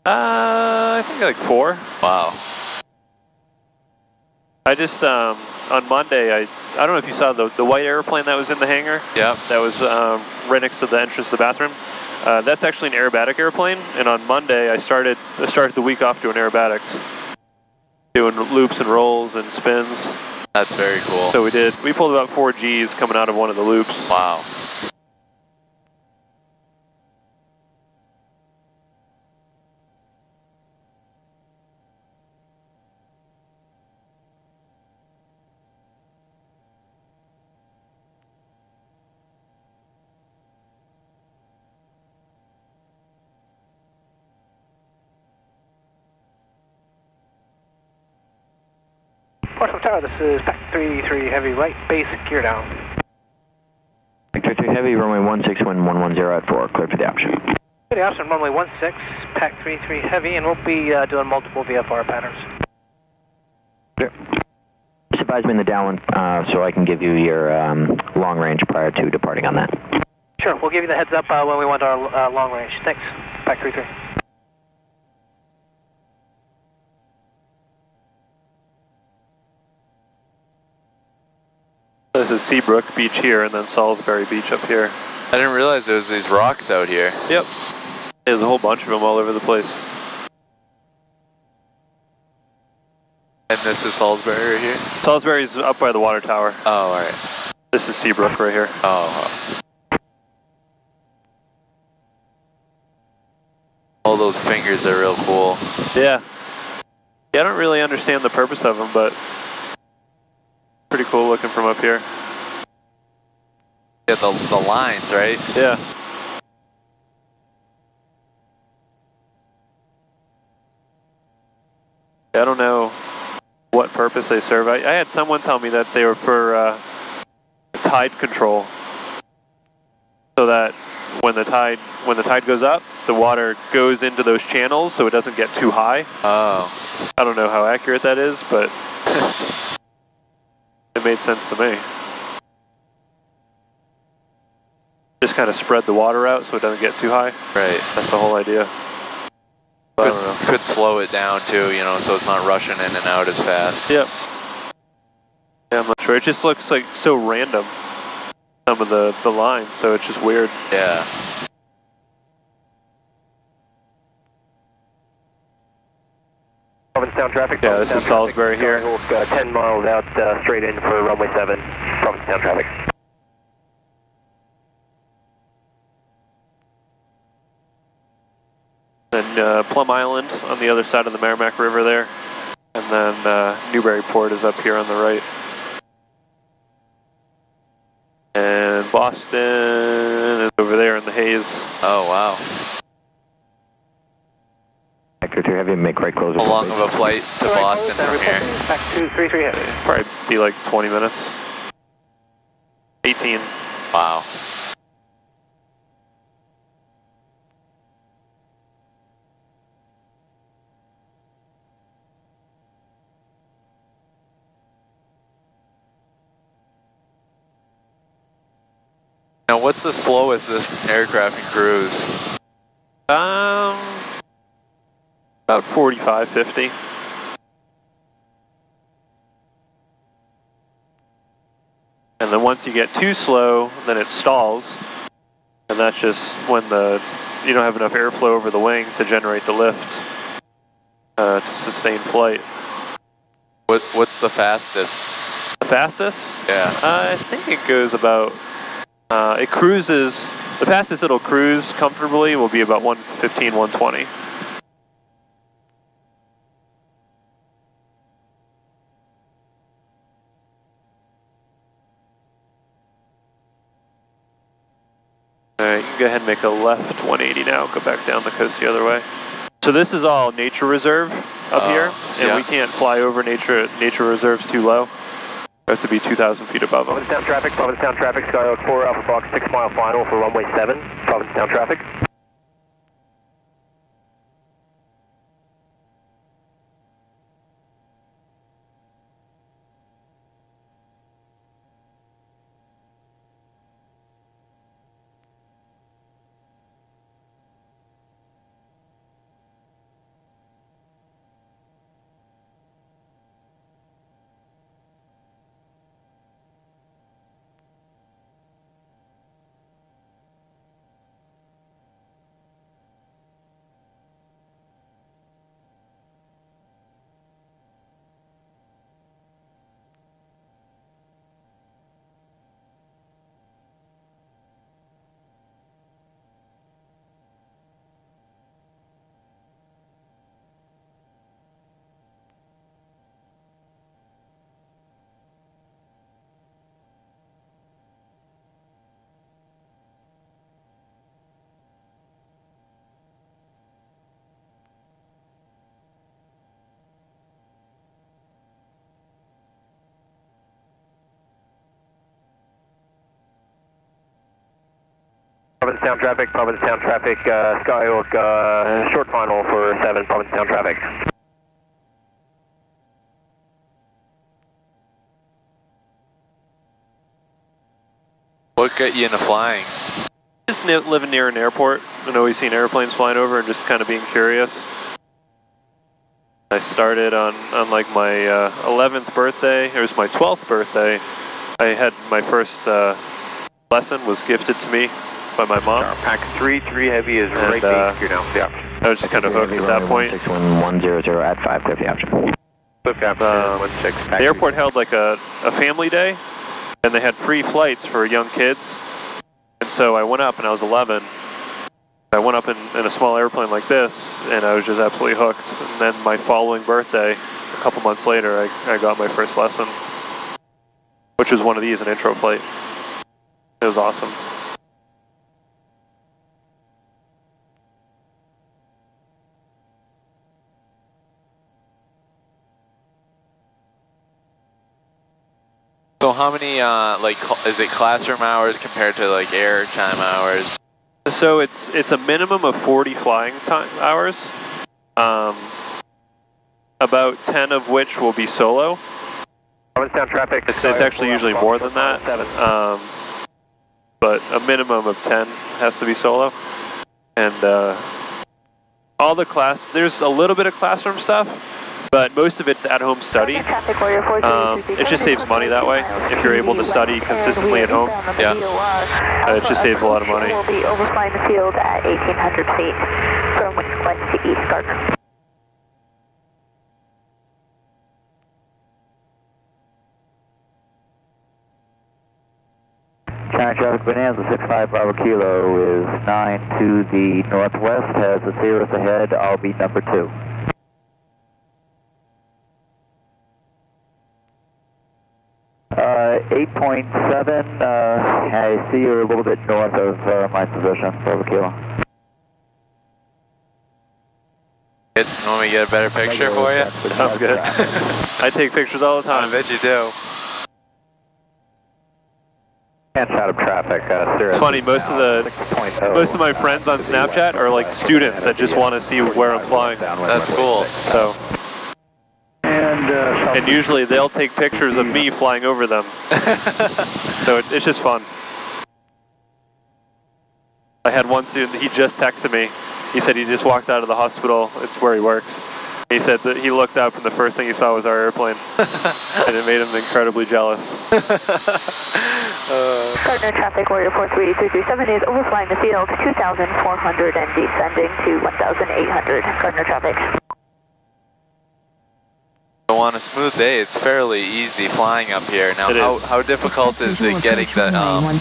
I think like 4. Wow. I just on Monday, I don't know if you saw the white airplane that was in the hangar. Yep. That was right next to the entrance to the bathroom. That's actually an aerobatic airplane, and on Monday I started the week off doing aerobatics, doing loops and rolls and spins. That's very cool. So we pulled about 4 G's coming out of one of the loops. Wow. Portsmouth Tower, this is Pac 33 Heavy, right base, gear down. Pac 33 Heavy, runway 16, wind 110 at 4, clear for the option. Good option, runway 16, Pac 33 Heavy, and we'll be doing multiple VFR patterns. Clear. Just advise me in the downwind so I can give you your long range prior to departing on that. Sure, we'll give you the heads up when we want our long range. Thanks, Pac 33. This is Seabrook Beach here, and then Salisbury Beach up here. I didn't realize there was these rocks out here. Yep. There's a whole bunch of them all over the place. And this is Salisbury right here? Salisbury's up by the water tower. Oh, alright. This is Seabrook right here. Oh. All those fingers are real cool. Yeah. Yeah, I don't really understand the purpose of them, but pretty cool looking from up here. Yeah, the lines, right? Yeah. I don't know what purpose they serve. I had someone tell me that they were for tide control, so that when the tide goes up, the water goes into those channels so it doesn't get too high. Oh. I don't know how accurate that is, but it made sense to me. Just kind of spread the water out so it doesn't get too high. Right. That's the whole idea. But I don't know. Could slow it down too, you know, so it's not rushing in and out as fast. Yep. Yeah, I'm not sure. It just looks like so random, some of the lines, so it's just weird. Yeah. Provincetown traffic. Yeah, this is Salisbury here. 10 miles out straight in for runway 7, Provincetown traffic. Then Plum Island on the other side of the Merrimack River there. And then Newburyport is up here on the right. And Boston is over there in the haze. Oh, wow. Pac 33 Heavy, make right close. How long of a flight to Boston from here? Pac 233 Heavy. Probably be like 20 minutes. 18. Wow. Now, what's the slowest this aircraft can cruise? About 45, 50. And then once you get too slow, then it stalls. And that's just when you don't have enough airflow over the wing to generate the lift to sustain flight. What's the fastest? The fastest? Yeah. I think it goes about, it cruises, the fastest it'll cruise comfortably will be about 115, 120. Alright, you can go ahead and make a left 180 now, go back down the coast the other way. So this is all nature reserve up here, and we can't fly over nature reserves too low. We have to be 2,000 feet above them. Provincetown traffic, Skyhawk 4 Alpha Fox 6 mile final for runway 7, Provincetown traffic. Provincetown traffic, Skyhawk, short final for 7, Provincetown traffic. What got you into flying? Just living near an airport and always seeing airplanes flying over and just kind of being curious. I started on like my 11th birthday. It was my 12th birthday. I had my first lesson was gifted to me by my mom. Pack 3 Heavy is right here now. Yeah. I was just kind of hooked at that point. 16100 at 5, clear for option. Cliff after 16. The airport held like a family day, and they had free flights for young kids. And so I went up, and I was 11. I went up in a small airplane like this, and I was just absolutely hooked. And then my following birthday, a couple months later, I got my first lesson, which was one of these, an intro flight. It was awesome. So how many, is it classroom hours compared to like air time hours? So it's a minimum of 40 flying time hours, about 10 of which will be solo. Provincetown traffic. It's actually usually more than that, but a minimum of 10 has to be solo. And all the there's a little bit of classroom stuff, but most of it's at-home study. It just saves money that way. If you're able to study consistently at home, yeah, it just saves a lot of money. We'll be overflying the field at 1,800 feet from West Glen to East Gardner. County traffic Bonanza 65 Bravo Kilo is 9 to the northwest, has a Cirrus ahead, I'll be number 2. Uh, 8.7, I see you're a little bit north of my position, Bravo Kilo. You want me to get a better picture for you? Sounds good. I take pictures all the time. I bet you do. Can't out of traffic. It's funny, most of my friends on Snapchat are like students that just want to see where I'm flying. That's cool. So, and usually they'll take pictures of me flying over them. So it's just fun. I had one student, he just texted me. He said he just walked out of the hospital. It's where he works. He said that he looked up and the first thing he saw was our airplane. And it made him incredibly jealous. Gardner traffic, Warrior 43337 is overflying the field 2,400 and descending to 1,800. Gardner traffic. So on a smooth day, it's fairly easy flying up here. Now, how difficult is it getting the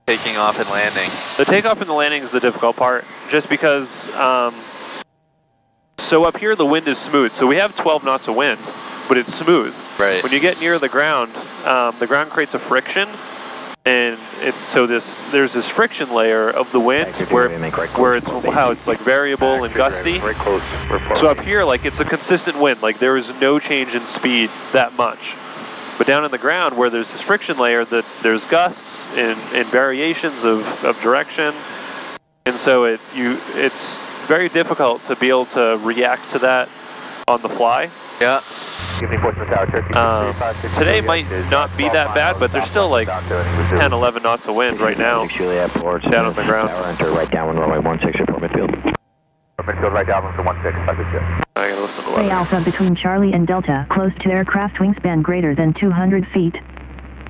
taking off and landing? The takeoff and the landing is the difficult part, just because. So up here the wind is smooth, so we have 12 knots of wind, but it's smooth. Right. When you get near the ground creates a friction, and there's this friction layer of the wind where it's like variable and gusty. So up here, like it's a consistent wind, like there is no change in speed that much. But down on the ground where there's this friction layer, there's gusts and variations of direction, and so it's very difficult to be able to react to that on the fly. Yeah. Today might not be that bad, but there's still like 10, 11 knots of wind right now down on the ground. Enter right down runway 16, report midfield. Midfield right down to 16, I gotta listen to Bay Alpha between Charlie and Delta, close to aircraft wingspan greater than 200 feet.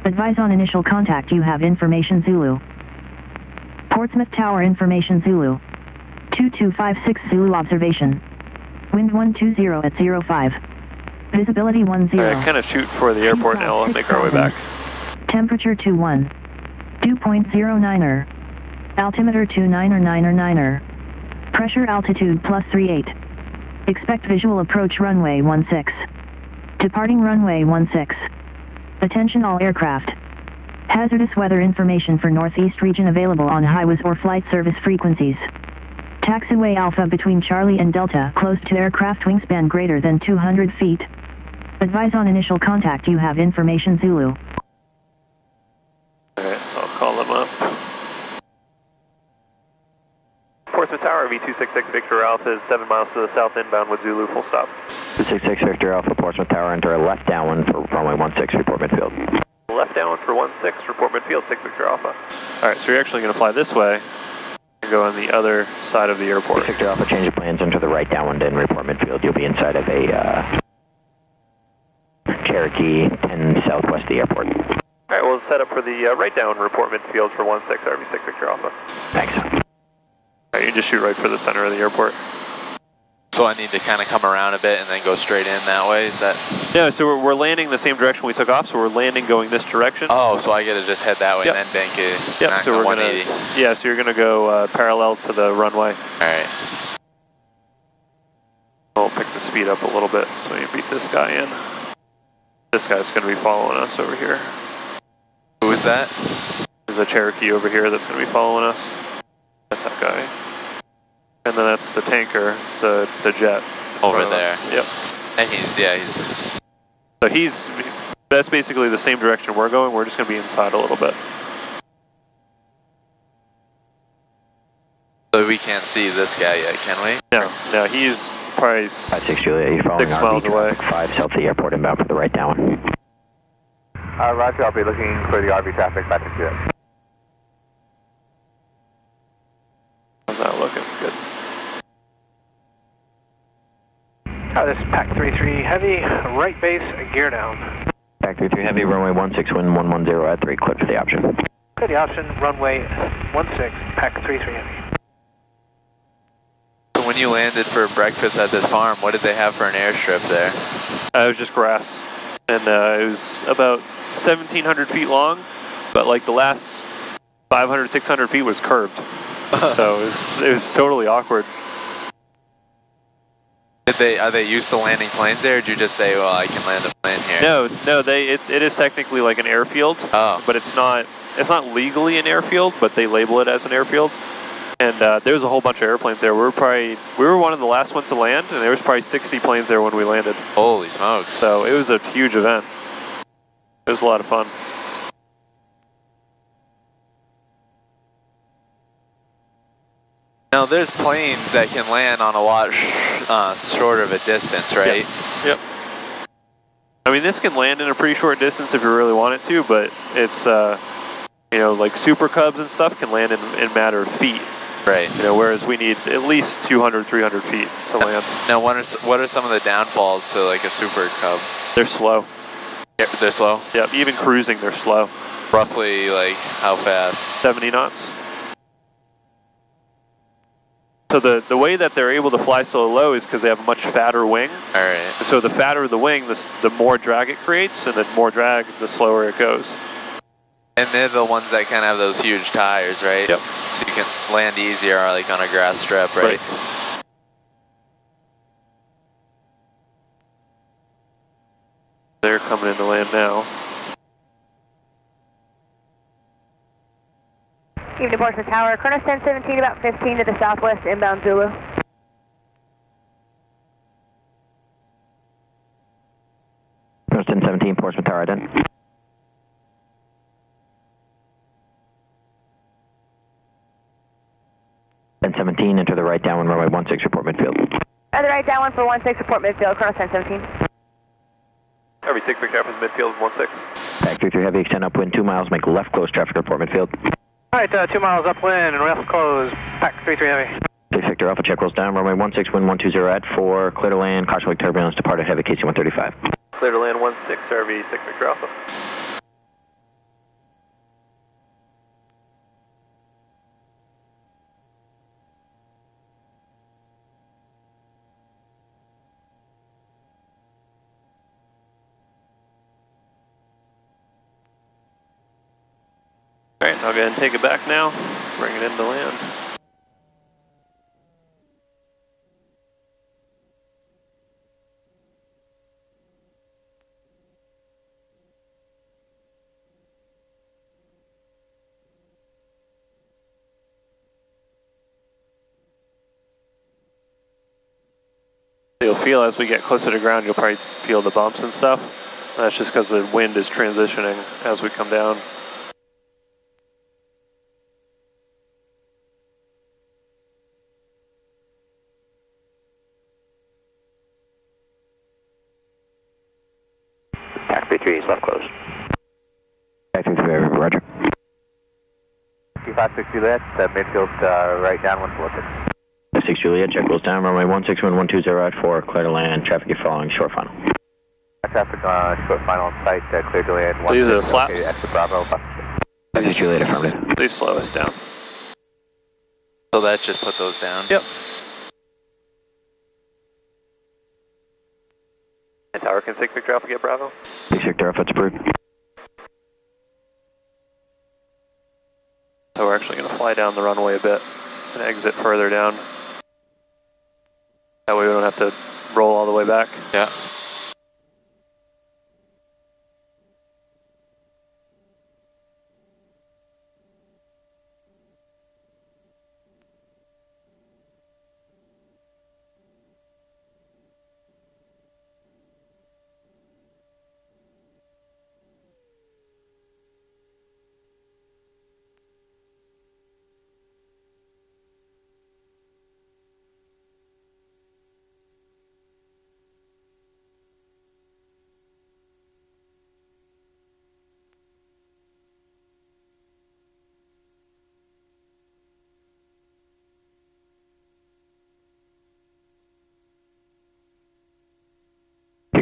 Advise on initial contact, you have information Zulu. Portsmouth Tower information Zulu. 2256 Zulu observation. Wind 120 at 05. Visibility 10. Alright, kind of shoot for the airport now. I'll make our way back. Temperature 21. Dew point 09er. Altimeter 29er. Pressure altitude +38. Expect visual approach runway 16. Departing runway 16. Attention all aircraft. Hazardous weather information for Northeast region available on highways or flight service frequencies. Taxiway Alpha between Charlie and Delta, close to aircraft wingspan greater than 200 feet. Advise on initial contact, you have information Zulu. Alright, so I'll call them up. Portsmouth Tower, V266 Victor Alpha is 7 miles to the south inbound with Zulu, full stop. 266 Victor Alpha, Portsmouth Tower, enter a left downwind for runway 16, report midfield. Left downwind for 16, report midfield, 6 Victor Alpha. Alright, so you're actually going to fly this way and go on the other side of the airport. Victor Alpha, change of plans, enter the right downwind and report midfield. You'll be inside of a Cherokee 10 southwest of the airport. Alright, we'll set up for the right down report midfield for 16 RV6 Victor Alpha. Thanks. Alright, you just shoot right for the center of the airport. So I need to kind of come around a bit and then go straight in that way, is that? Yeah, so we're landing the same direction we took off, so we're landing going this direction. Oh, so I gotta just head that way and then bank it. Yep, so we're 180. Yeah, so you're gonna go parallel to the runway. Alright. We'll pick the speed up a little bit so you beat this guy in. This guy's gonna be following us over here. Who is that? There's a Cherokee over here that's gonna be following us. That's that guy. And then that's the tanker, the jet. Over there. Yep. And he's... So that's basically the same direction we're going, we're just gonna be inside a little bit. So we can't see this guy yet, can we? No, he's probably 56 Juliet, you're following 6 miles away. 5 south of the airport inbound for the right downwind. Roger, I'll be looking for the RV traffic back to Juliet. How's that looking? Good. This is Pac 33 Heavy, right base, gear down. Pac 33 Heavy, runway 16, wind 110 at 3, clear for the option. Clear the option, runway 16, Pac 33 Heavy. So when you landed for breakfast at this farm, what did they have for an airstrip there? It was just grass. And it was about 1,700 feet long, but like the last 500, 600 feet was curved. So it was totally awkward. Are they used to landing planes there, or did you just say, well, I can land a plane here? No, it is technically like an airfield, but it's not legally an airfield, but they label it as an airfield. And there was a whole bunch of airplanes there. We were one of the last ones to land, and there was probably 60 planes there when we landed. Holy smokes. So it was a huge event. It was a lot of fun. Now there's planes that can land on a lot shorter of a distance, right? Yep. I mean, this can land in a pretty short distance if you really want it to, but it's, you know, like Super Cubs and stuff can land in a matter of feet. Right. You know, whereas we need at least 200, 300 feet to land. Now, what are some of the downfalls to like a Super Cub? They're slow. Yeah, they're slow? Yeah, even cruising, they're slow. Roughly, like, how fast? 70 knots. So the way that they're able to fly so low is because they have a much fatter wing. All right. So the fatter the wing, the more drag it creates, and the more drag, the slower it goes. And they're the ones that kind of have those huge tires, right? Yep. So you can land easier like on a grass strip, right? They're coming in to land now. Evening Portsmouth Tower, Kronos 1017, about 15 to the southwest, inbound Zulu. Kronos 1017, Portsmouth Tower, ident. Enter the right downwind runway 16, report midfield. The right downwind for 16, report midfield, Kronos 1017. RV6 Victor Alpha midfield 16. Pac 33 Heavy, extend upwind 2 miles, make left close traffic, report midfield. Alright, 2 miles upwind and left close, Pac 33 Heavy. 6 Victor Alpha, check rolls down, runway 16, wind 120 at 4, clear to land, caution wake turbulence, departed heavy KC 135. Clear to land 16, RV6 Victor Alpha. Alright, I'll go ahead and take it back now, bring it in to land. You'll feel as we get closer to ground, you'll probably feel the bumps and stuff. That's just because the wind is transitioning as we come down. 33 is left closed. 533, roger. 2560 Juliet, midfield right downwind for 6 Juliet, check goes down, runway 16, wind 120 at 4, clear to land, traffic is following, short final. Traffic short final on site, clear to land. These are flaps. Okay, exit Bravo. 6 Juliet, affirmative. Please slow us down. So that just put those down? Yep. And tower can 6 Victor Alpha get Bravo? 6 Victor Alpha, it's approved. So we're actually going to fly down the runway a bit and exit further down. That way we don't have to roll all the way back. Yeah.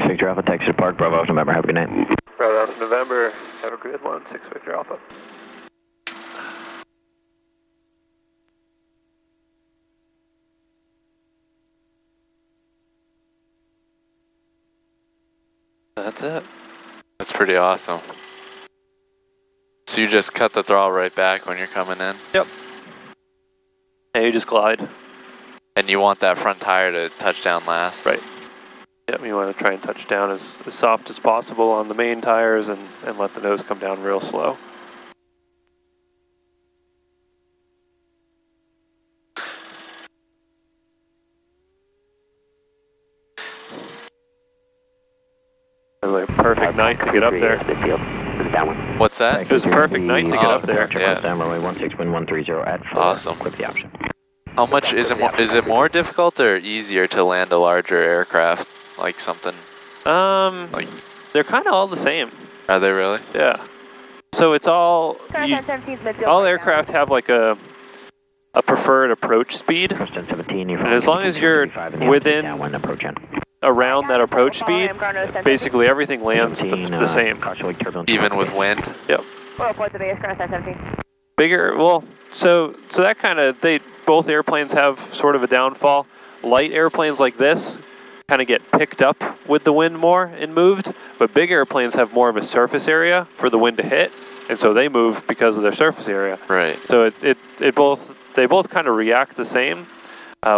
Victor Alpha, taxi to Park, Bravo, November, have a good night. Bravo, November, have a good one, 6 Victor Alpha. That's it. That's pretty awesome. So you just cut the throttle right back when you're coming in? Yep. And you just glide. And you want that front tire to touch down last? Right. Yep, you want to try and touch down as soft as possible on the main tires and let the nose come down real slow. It was like a perfect night to get up there. What's that? It was a perfect night to get up there. Yeah. Down runway 16, wind 130 at 4. Awesome. Clip the option. How much is it more difficult or easier to land a larger aircraft? Like something? Like they're kind of all the same. Are they really? Yeah. So it's all aircraft have like a preferred approach speed. And as long as you're within around that approach speed, basically everything lands the same. Even with wind? Yep. Bigger, well, so that kind of, both airplanes have sort of a downfall. Light airplanes like this kind of get picked up with the wind more and moved, but big airplanes have more of a surface area for the wind to hit, and so they move because of their surface area. Right. So they both kind of react the same.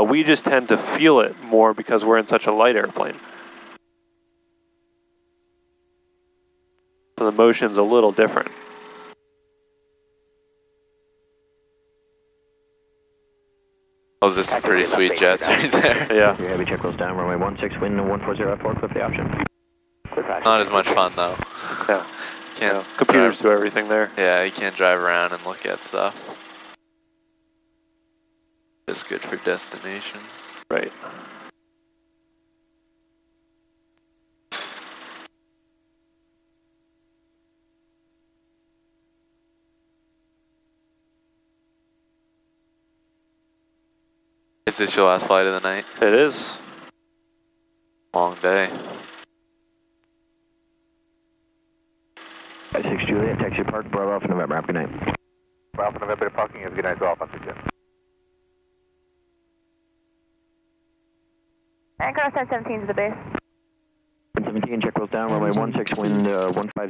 We just tend to feel it more because we're in such a light airplane. So the motion's a little different. Those are some pretty sweet jets right there. Yeah. Your heavy check goes down, runway 16, wind 140 at 4, clip the option. Not as much fun though. Yeah. Can't computers do everything there. Yeah, you can't drive around and look at stuff. Just good for destination. Right. Is this your last flight of the night? It is. Long day. 6 Juliet, taxi Park, Bravo Alpha November, have a good night. Bravo November to parking, have a good night, Alpha 6. Anchor 17 to the base. 17, check goes down, runway 16, wind 15.